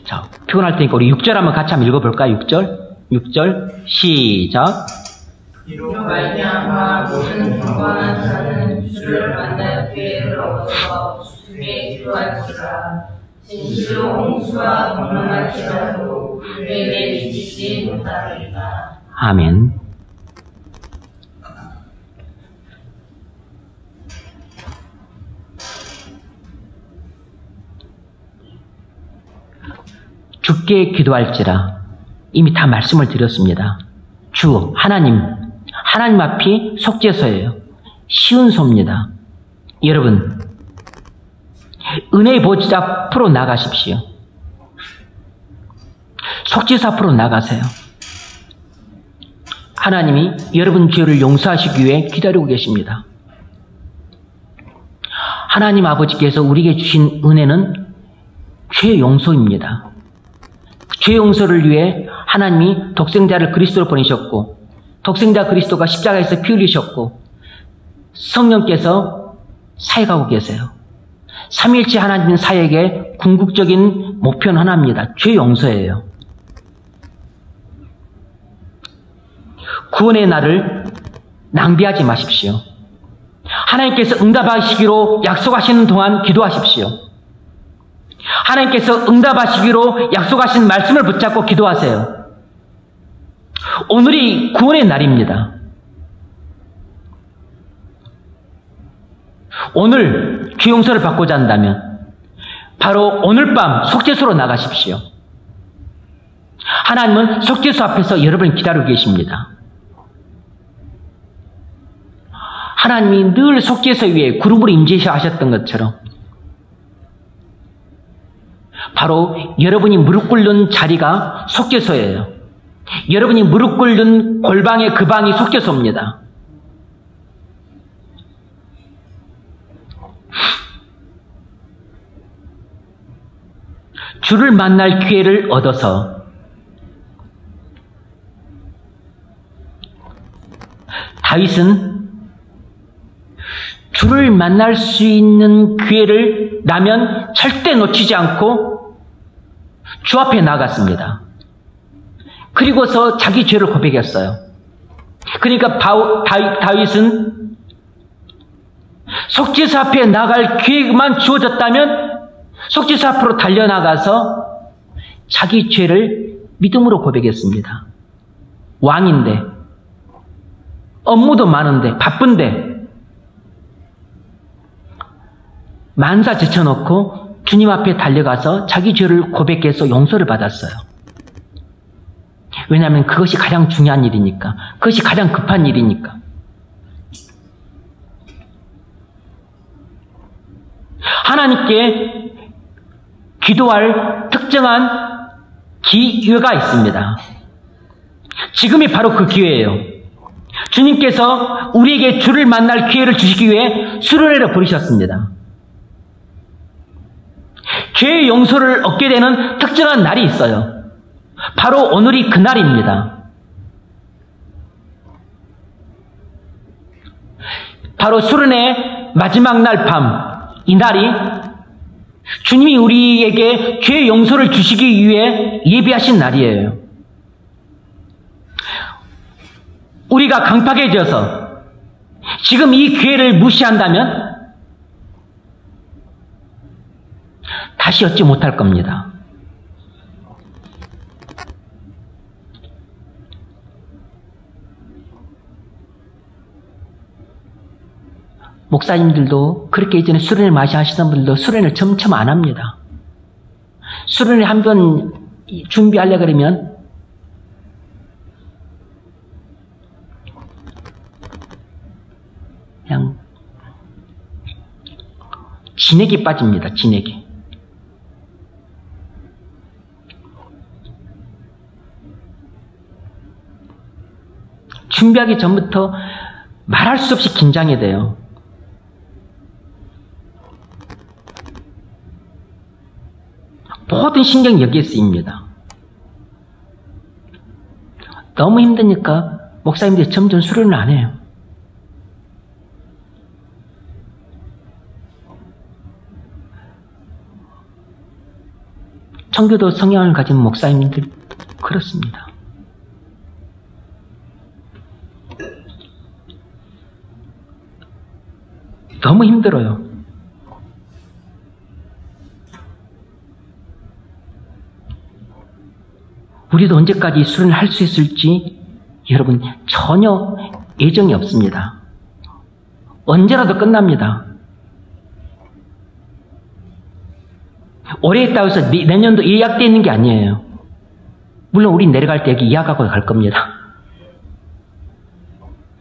자, 피곤할 테니까 우리 6절 한번 같이 한번 읽어볼까요? 6절 시작. 이로 말미암아 모든 경건한 자는 주를 만나 기회를 얻어서 주께 기도할지라. 진실로 홍수와 공명할지라도 그에게 미치지 못하리라. 아멘. 주께 기도할지라. 이미 다 말씀을 드렸습니다. 주 하나님 앞이 속죄소예요. 시운소입니다. 여러분, 은혜의 보좌 앞으로 나가십시오. 속죄소 앞으로 나가세요. 하나님이 여러분 죄를 용서하시기 위해 기다리고 계십니다. 하나님 아버지께서 우리에게 주신 은혜는 죄 용서입니다. 죄 용서를 위해 하나님이 독생자를 그리스도로 보내셨고 독생자 그리스도가 십자가에서 피 흘리셨고 성령께서 사역하고 계세요. 삼위일체 하나님 사역의 궁극적인 목표는 하나입니다. 죄 용서예요. 구원의 날을 낭비하지 마십시오. 하나님께서 응답하시기로 약속하시는 동안 기도하십시오. 하나님께서 응답하시기로 약속하신 말씀을 붙잡고 기도하세요. 오늘이 구원의 날입니다. 오늘 죄 용서를 받고자 한다면 바로 오늘 밤 속죄소로 나가십시오. 하나님은 속죄소 앞에서 여러분을 기다리고 계십니다. 하나님이 늘 속죄소 위에 구름으로 임재하셔 하셨던 것처럼 바로 여러분이 무릎 꿇는 자리가 속죄소예요. 여러분이 무릎 꿇는 골방의 그 방이 속죄소입니다. 주를 만날 기회를 얻어서 다윗은 주를 만날 수 있는 기회를 나면 절대 놓치지 않고 주 앞에 나갔습니다. 그리고서 자기 죄를 고백했어요. 그러니까 다윗은 속죄소 앞에 나갈 기회만 주어졌다면 속죄소 앞으로 달려나가서 자기 죄를 믿음으로 고백했습니다. 왕인데, 업무도 많은데, 바쁜데, 만사 제쳐놓고 주님 앞에 달려가서 자기 죄를 고백해서 용서를 받았어요. 왜냐하면 그것이 가장 중요한 일이니까. 그것이 가장 급한 일이니까. 하나님께 기도할 특정한 기회가 있습니다. 지금이 바로 그 기회예요. 주님께서 우리에게 주를 만날 기회를 주시기 위해 수련회를 부르셨습니다. 죄의 용서를 얻게 되는 특정한 날이 있어요. 바로 오늘이 그 날입니다. 바로 수련회 마지막 날 밤, 이 날이 주님이 우리에게 죄의 용서를 주시기 위해 예비하신 날이에요. 우리가 강팍해져서 지금 이 기회를 무시한다면 다시 얻지 못할 겁니다. 목사님들도 그렇게 예전에 수련을 많이 하시던 분들도 수련을 점점 안 합니다. 수련을 한 번 준비하려고 그러면 그냥 진액이 빠집니다. 진액이. 준비하기 전부터 말할 수 없이 긴장이 돼요. 모든 신경이 여기에 쓰입니다. 너무 힘드니까 목사님들이 점점 수련을 안 해요. 청교도 성향을 가진 목사님들 그렇습니다. 너무 힘들어요. 우리도 언제까지 수련을 할 수 있을지 여러분 전혀 예정이 없습니다. 언제라도 끝납니다. 올해 했다고 해서 내년도 예약되어 있는 게 아니에요. 물론 우리 내려갈 때 여기 예약하고 갈 겁니다.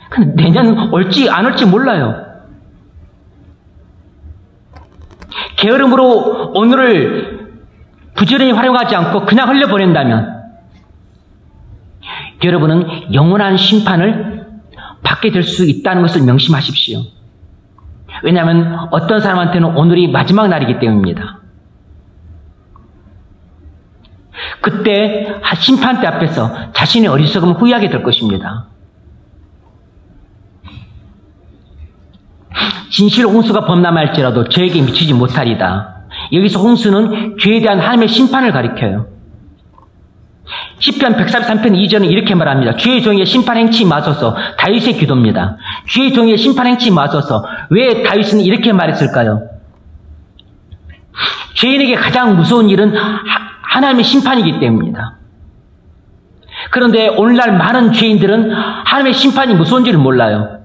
근데 내년 올지 안 올지 몰라요. 게으름으로 오늘을 부지런히 활용하지 않고 그냥 흘려보낸다면 여러분은 영원한 심판을 받게 될 수 있다는 것을 명심하십시오. 왜냐하면 어떤 사람한테는 오늘이 마지막 날이기 때문입니다. 그때 심판대 앞에서 자신의 어리석음을 후회하게 될 것입니다. 진실 홍수가 범람할지라도 죄에게 미치지 못하리다. 여기서 홍수는 죄에 대한 하나님의 심판을 가리켜요. 시편 143편 2절은 이렇게 말합니다. 주의 종의 심판 행치 마소서 다윗의 기도입니다. 주의 종의 심판 행치 마소서. 왜 다윗은 이렇게 말했을까요? 죄인에게 가장 무서운 일은 하나님의 심판이기 때문입니다. 그런데 오늘날 많은 죄인들은 하나님의 심판이 무서운 줄을 몰라요.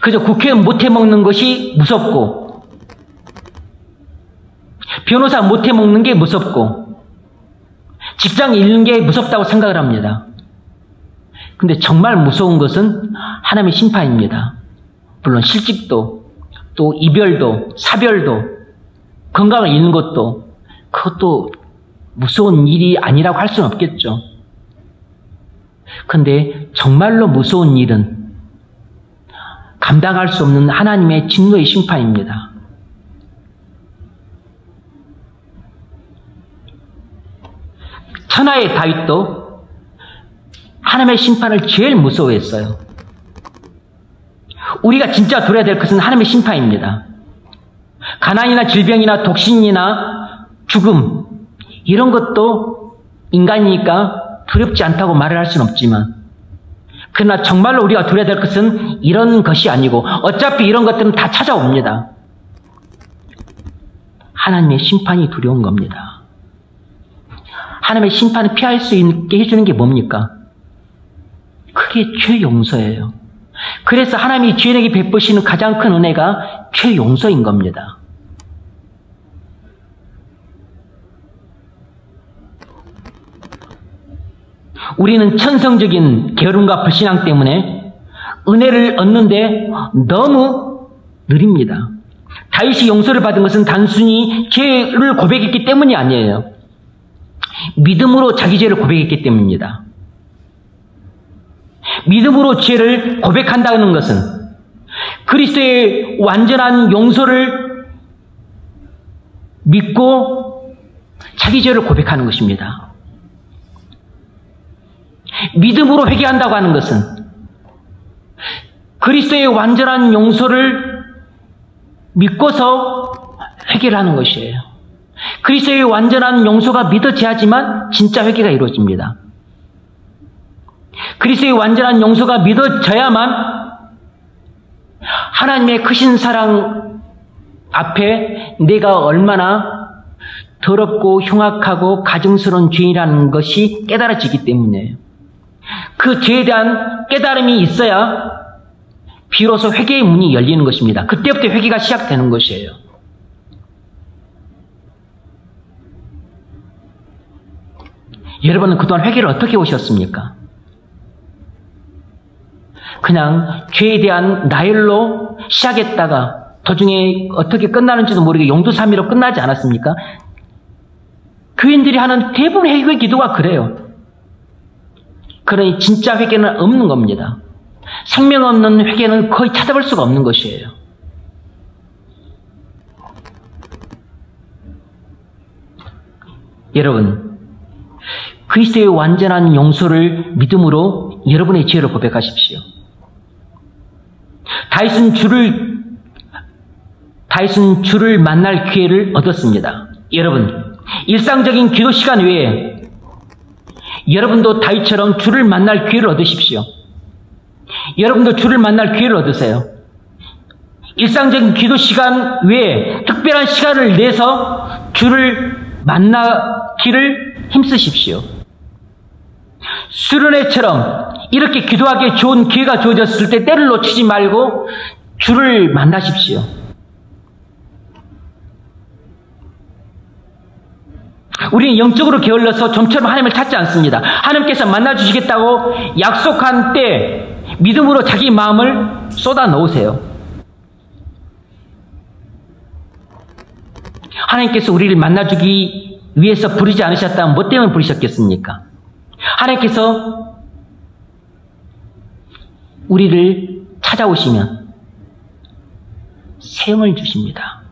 그저 국회의원 못해먹는 것이 무섭고, 변호사 못해먹는 게 무섭고, 직장 잃는 게 무섭다고 생각을 합니다. 근데 정말 무서운 것은 하나님의 심판입니다. 물론 실직도, 또 이별도, 사별도, 건강을 잃는 것도, 그것도 무서운 일이 아니라고 할 수는 없겠죠. 그런데 정말로 무서운 일은 감당할 수 없는 하나님의 진노의 심판입니다. 천하의 다윗도 하나님의 심판을 제일 무서워했어요. 우리가 진짜 들어야 될 것은 하나님의 심판입니다. 가난이나 질병이나 독신이나 죽음, 이런 것도 인간이니까 두렵지 않다고 말을 할 수는 없지만, 그러나 정말로 우리가 두려야 될 것은 이런 것이 아니고, 어차피 이런 것들은 다 찾아옵니다. 하나님의 심판이 두려운 겁니다. 하나님의 심판을 피할 수 있게 해주는 게 뭡니까? 그게 죄 용서예요. 그래서 하나님이 죄인에게 베푸시는 가장 큰 은혜가 죄 용서인 겁니다. 우리는 천성적인 게으름과 불신앙 때문에 은혜를 얻는데 너무 느립니다. 다윗이 용서를 받은 것은 단순히 죄를 고백했기 때문이 아니에요. 믿음으로 자기 죄를 고백했기 때문입니다. 믿음으로 죄를 고백한다는 것은 그리스도의 완전한 용서를 믿고 자기 죄를 고백하는 것입니다. 믿음으로 회개한다고 하는 것은 그리스도의 완전한 용서를 믿고서 회개를 하는 것이에요. 그리스도의 완전한 용서가 믿어져야지만 진짜 회개가 이루어집니다. 그리스도의 완전한 용서가 믿어져야만 하나님의 크신 사랑 앞에 내가 얼마나 더럽고 흉악하고 가증스러운 죄인이라는 것이 깨달아지기 때문이에요. 그 죄에 대한 깨달음이 있어야 비로소 회개의 문이 열리는 것입니다. 그때부터 회개가 시작되는 것이에요. 여러분은 그동안 회개를 어떻게 오셨습니까? 그냥 죄에 대한 나열로 시작했다가 도중에 어떻게 끝나는지도 모르게 용두사미로 끝나지 않았습니까? 교인들이 하는 대부분의 회개 기도가 그래요. 그러니 진짜 회개는 없는 겁니다. 생명 없는 회개는 거의 찾아볼 수가 없는 것이에요. 여러분, 그리스도의 완전한 용서를 믿음으로 여러분의 죄를 고백하십시오. 다윗은 주를 만날 기회를 얻었습니다. 여러분, 일상적인 기도 시간 외에 여러분도 다윗처럼 주를 만날 기회를 얻으십시오. 여러분도 주를 만날 기회를 얻으세요. 일상적인 기도 시간 외에 특별한 시간을 내서 주를 만나기를 힘쓰십시오. 수련회처럼 이렇게 기도하기에 좋은 기회가 주어졌을 때 때를 놓치지 말고 주를 만나십시오. 우리는 영적으로 게을러서 좀처럼 하나님을 찾지 않습니다. 하나님께서 만나주시겠다고 약속한 때 믿음으로 자기 마음을 쏟아 놓으세요. 하나님께서 우리를 만나주기 위해서 부르지 않으셨다면 뭐 때문에 부르셨겠습니까? 하나님께서 우리를 찾아오시면 세움을 주십니다.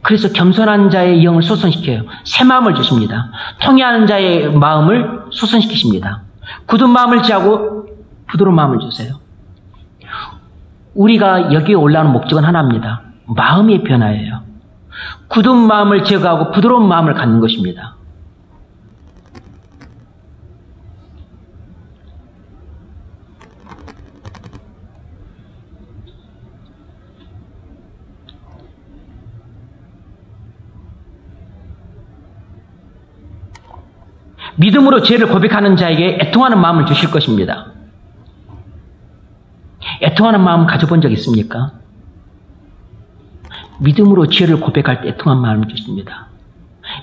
그래서 겸손한 자의 영을 소선시켜요. 새 마음을 주십니다. 통회하는 자의 마음을 소선시키십니다. 굳은 마음을 지하고 부드러운 마음을 주세요. 우리가 여기에 올라오는 목적은 하나입니다. 마음의 변화예요. 굳은 마음을 제거하고 부드러운 마음을 갖는 것입니다. 믿음으로 죄를 고백하는 자에게 애통하는 마음을 주실 것입니다. 애통하는 마음 가져본 적 있습니까? 믿음으로 죄를 고백할 때 애통한 마음을 주십니다.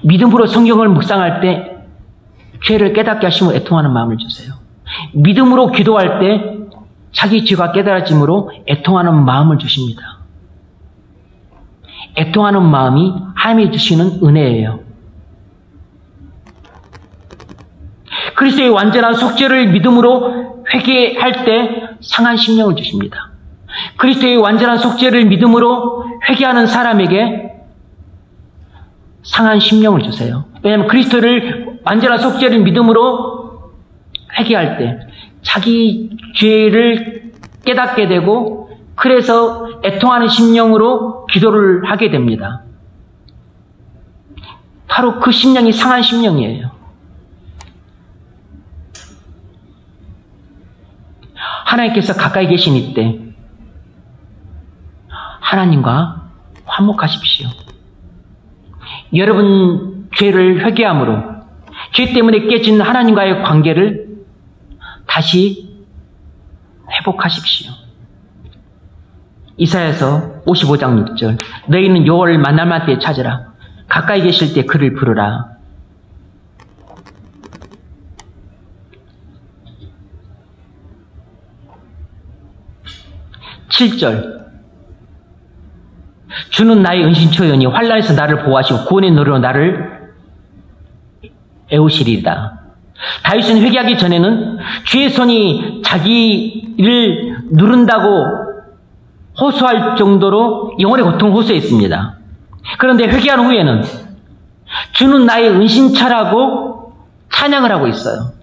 믿음으로 성경을 묵상할 때 죄를 깨닫게 하시고 애통하는 마음을 주세요. 믿음으로 기도할 때 자기 죄가 깨달아짐으로 애통하는 마음을 주십니다. 애통하는 마음이 하나님이 주시는 은혜예요. 그리스도의 완전한 속죄를 믿음으로 회개할 때 상한 심령을 주십니다. 그리스도의 완전한 속죄를 믿음으로 회개하는 사람에게 상한 심령을 주세요. 왜냐하면 그리스도를 완전한 속죄를 믿음으로 회개할 때 자기 죄를 깨닫게 되고 그래서 애통하는 심령으로 기도를 하게 됩니다. 바로 그 심령이 상한 심령이에요. 하나님께서 가까이 계신 이때 하나님과 화목하십시오. 여러분 죄를 회개함으로 죄 때문에 깨진 하나님과의 관계를 다시 회복하십시오. 이사야서 55장 6절 너희는 여호와를 만날 만 때에 찾으라. 가까이 계실 때 그를 부르라. 7절 주는 나의 은신처여니 환난에서 나를 보호하시고 구원의 노래로 나를 애우시리이다. 다윗은 회개하기 전에는 주의 손이 자기를 누른다고 호소할 정도로 영혼의 고통을 호소했습니다. 그런데 회개한 후에는 주는 나의 은신처라고 찬양을 하고 있어요.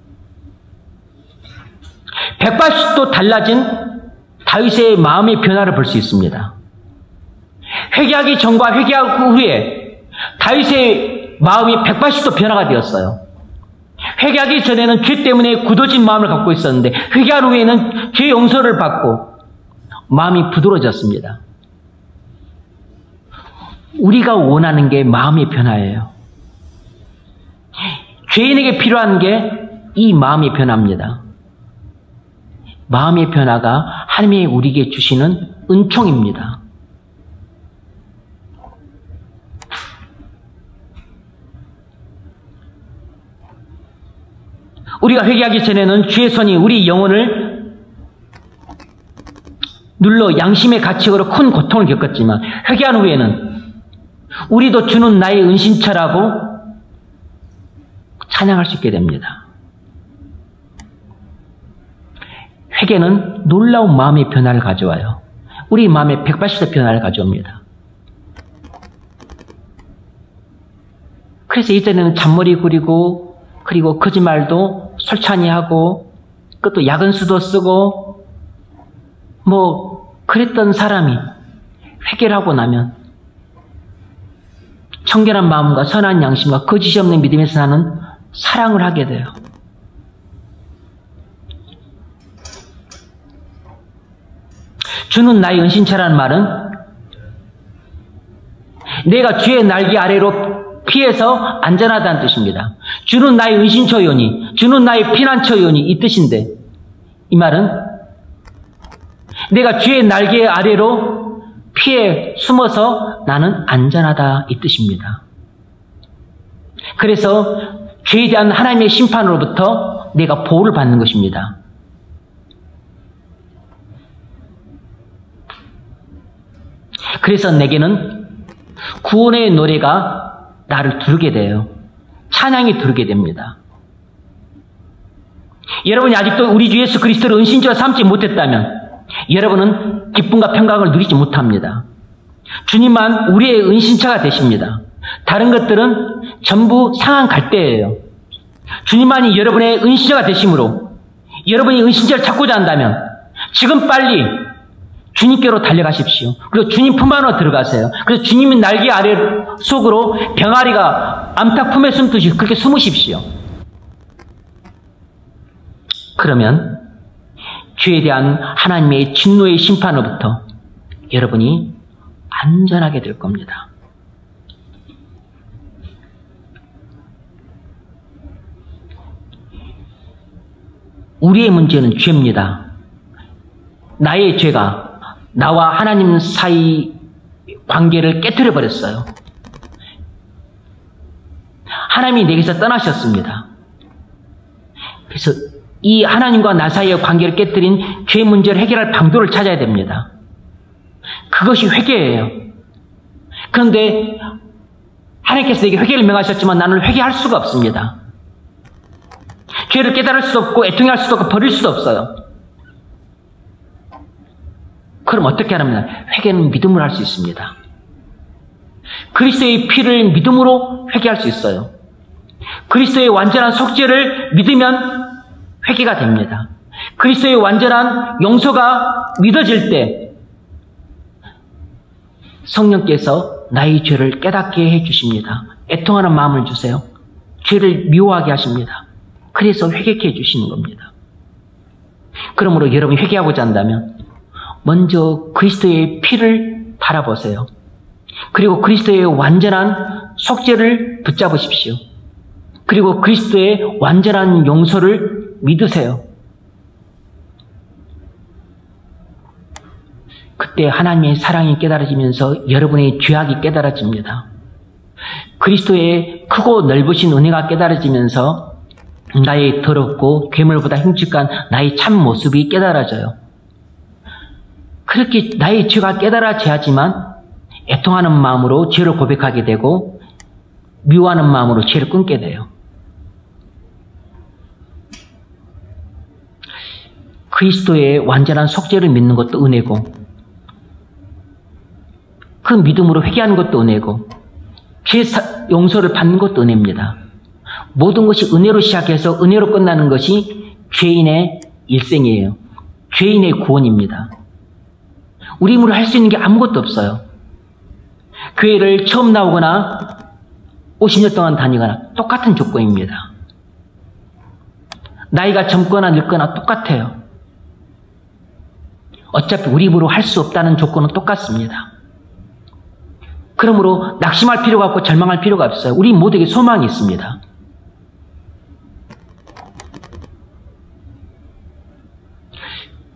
180도 달라진 다윗의 마음의 변화를 볼 수 있습니다. 회개하기 전과 회개하고 후에 다윗의 마음이 180도 변화가 되었어요. 회개하기 전에는 죄 때문에 굳어진 마음을 갖고 있었는데 회개한 후에는 죄 용서를 받고 마음이 부드러워졌습니다. 우리가 원하는 게 마음의 변화예요. 죄인에게 필요한 게 이 마음의 변화입니다. 마음의 변화가 하나님이 우리에게 주시는 은총입니다. 우리가 회개하기 전에는 주의 손이 우리 영혼을 눌러 양심의 가책으로 큰 고통을 겪었지만 회개한 후에는 우리도 주는 나의 은신처라고 찬양할 수 있게 됩니다. 회개는 놀라운 마음의 변화를 가져와요. 우리 마음에 180도 변화를 가져옵니다. 그래서 이전에는 잔머리 구리고 그리고 거짓말도 솔찬히 하고 그것도 야근수도 쓰고 뭐 그랬던 사람이 회개를 하고 나면 청결한 마음과 선한 양심과 거짓이 없는 믿음에서 사는 사랑을 하게 돼요. 주는 나의 은신처라는 말은 내가 주의 날개 아래로 피해서 안전하다는 뜻입니다. 주는 나의 은신처요니, 주는 나의 피난처요니 이 뜻인데 이 말은 내가 주의 날개 아래로 피해 숨어서 나는 안전하다 이 뜻입니다. 그래서 죄에 대한 하나님의 심판으로부터 내가 보호를 받는 것입니다. 그래서 내게는 구원의 노래가 나를 두르게 돼요. 찬양이 두르게 됩니다. 여러분이 아직도 우리 주 예수 그리스도를 은신처로 삼지 못했다면 여러분은 기쁨과 평강을 누리지 못합니다. 주님만 우리의 은신처가 되십니다. 다른 것들은 전부 상한 갈대예요. 주님만이 여러분의 은신처가 되심으로 여러분이 은신처를 찾고자 한다면 지금 빨리 주님께로 달려가십시오. 그리고 주님 품 안으로 들어가세요. 그래서 주님의 날개 아래 속으로 병아리가 암탉 품에 숨듯이 그렇게 숨으십시오. 그러면 죄에 대한 하나님의 진노의 심판으로부터 여러분이 안전하게 될 겁니다. 우리의 문제는 죄입니다. 나의 죄가 나와 하나님 사이 관계를 깨뜨려 버렸어요. 하나님이 내게서 떠나셨습니다. 그래서 이 하나님과 나 사이의 관계를 깨뜨린 죄 문제를 해결할 방도를 찾아야 됩니다. 그것이 회개예요. 그런데 하나님께서 내게 회개를 명하셨지만 나는 회개할 수가 없습니다. 죄를 깨달을 수도 없고 애통할 수도 없고 버릴 수도 없어요. 그럼 어떻게 하냐면 회개는 믿음으로 할 수 있습니다. 그리스도의 피를 믿음으로 회개할 수 있어요. 그리스도의 완전한 속죄를 믿으면 회개가 됩니다. 그리스도의 완전한 용서가 믿어질 때 성령께서 나의 죄를 깨닫게 해주십니다. 애통하는 마음을 주세요. 죄를 미워하게 하십니다. 그래서 회개케 해주시는 겁니다. 그러므로 여러분이 회개하고자 한다면 먼저 그리스도의 피를 바라보세요. 그리고 그리스도의 완전한 속죄를 붙잡으십시오. 그리고 그리스도의 완전한 용서를 믿으세요. 그때 하나님의 사랑이 깨달아지면서 여러분의 죄악이 깨달아집니다. 그리스도의 크고 넓으신 은혜가 깨달아지면서 나의 더럽고 괴물보다 흉측한 나의 참 모습이 깨달아져요. 그렇게 나의 죄가 깨달아져야지만 애통하는 마음으로 죄를 고백하게 되고 미워하는 마음으로 죄를 끊게 돼요. 그리스도의 완전한 속죄를 믿는 것도 은혜고 그 믿음으로 회개하는 것도 은혜고 죄 용서를 받는 것도 은혜입니다. 모든 것이 은혜로 시작해서 은혜로 끝나는 것이 죄인의 일생이에요. 죄인의 구원입니다. 우리 힘으로 할 수 있는 게 아무것도 없어요. 교회를 처음 나오거나 50년 동안 다니거나 똑같은 조건입니다. 나이가 젊거나 늙거나 똑같아요. 어차피 우리 힘으로 할 수 없다는 조건은 똑같습니다. 그러므로 낙심할 필요가 없고 절망할 필요가 없어요. 우리 모두에게 소망이 있습니다.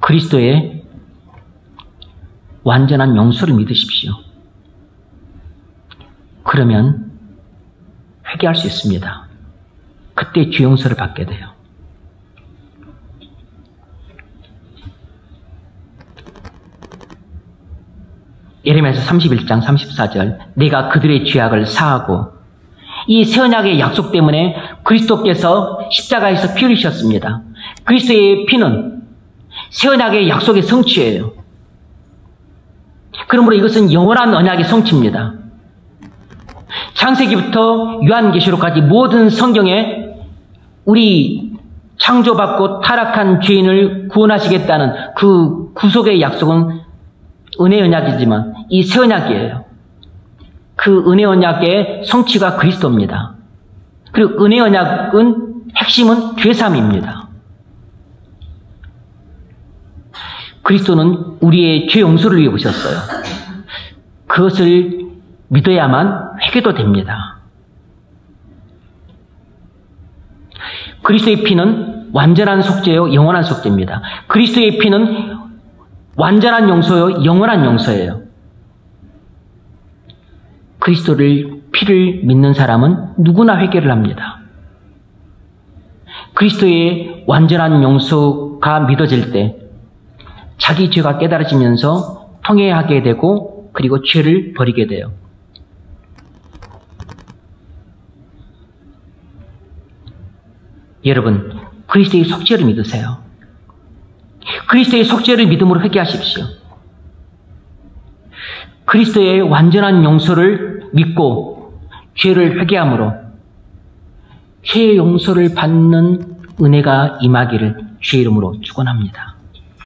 그리스도의 완전한 용서를 믿으십시오. 그러면 회개할 수 있습니다. 그때 죄 용서를 받게 돼요. 예레미야서 31장 34절 내가 그들의 죄악을 사하고 이 새 언약의 약속 때문에 그리스도께서 십자가에서 피 흘리셨습니다. 그리스도의 피는 새 언약의 약속의 성취예요. 그러므로 이것은 영원한 언약의 성취입니다. 창세기부터 요한계시록까지 모든 성경에 우리 창조받고 타락한 죄인을 구원하시겠다는 그 구속의 약속은 은혜 언약이지만 이 새 언약이에요. 그 은혜 언약의 성취가 그리스도입니다. 그리고 은혜 언약은 핵심은 죄사함입니다. 그리스도는 우리의 죄 용서를 위해 오셨어요. 그것을 믿어야만 회개도 됩니다. 그리스도의 피는 완전한 속죄요, 영원한 속죄입니다. 그리스도의 피는 완전한 용서요, 영원한 용서예요. 그리스도를 피를 믿는 사람은 누구나 회개를 합니다. 그리스도의 완전한 용서가 믿어질 때 자기 죄가 깨달아지면서 통회하게 되고 그리고 죄를 버리게 돼요. 여러분, 그리스도의 속죄를 믿으세요. 그리스도의 속죄를 믿음으로 회개하십시오. 그리스도의 완전한 용서를 믿고 죄를 회개함으로 죄의 용서를 받는 은혜가 임하기를 주의 이름으로 축원합니다.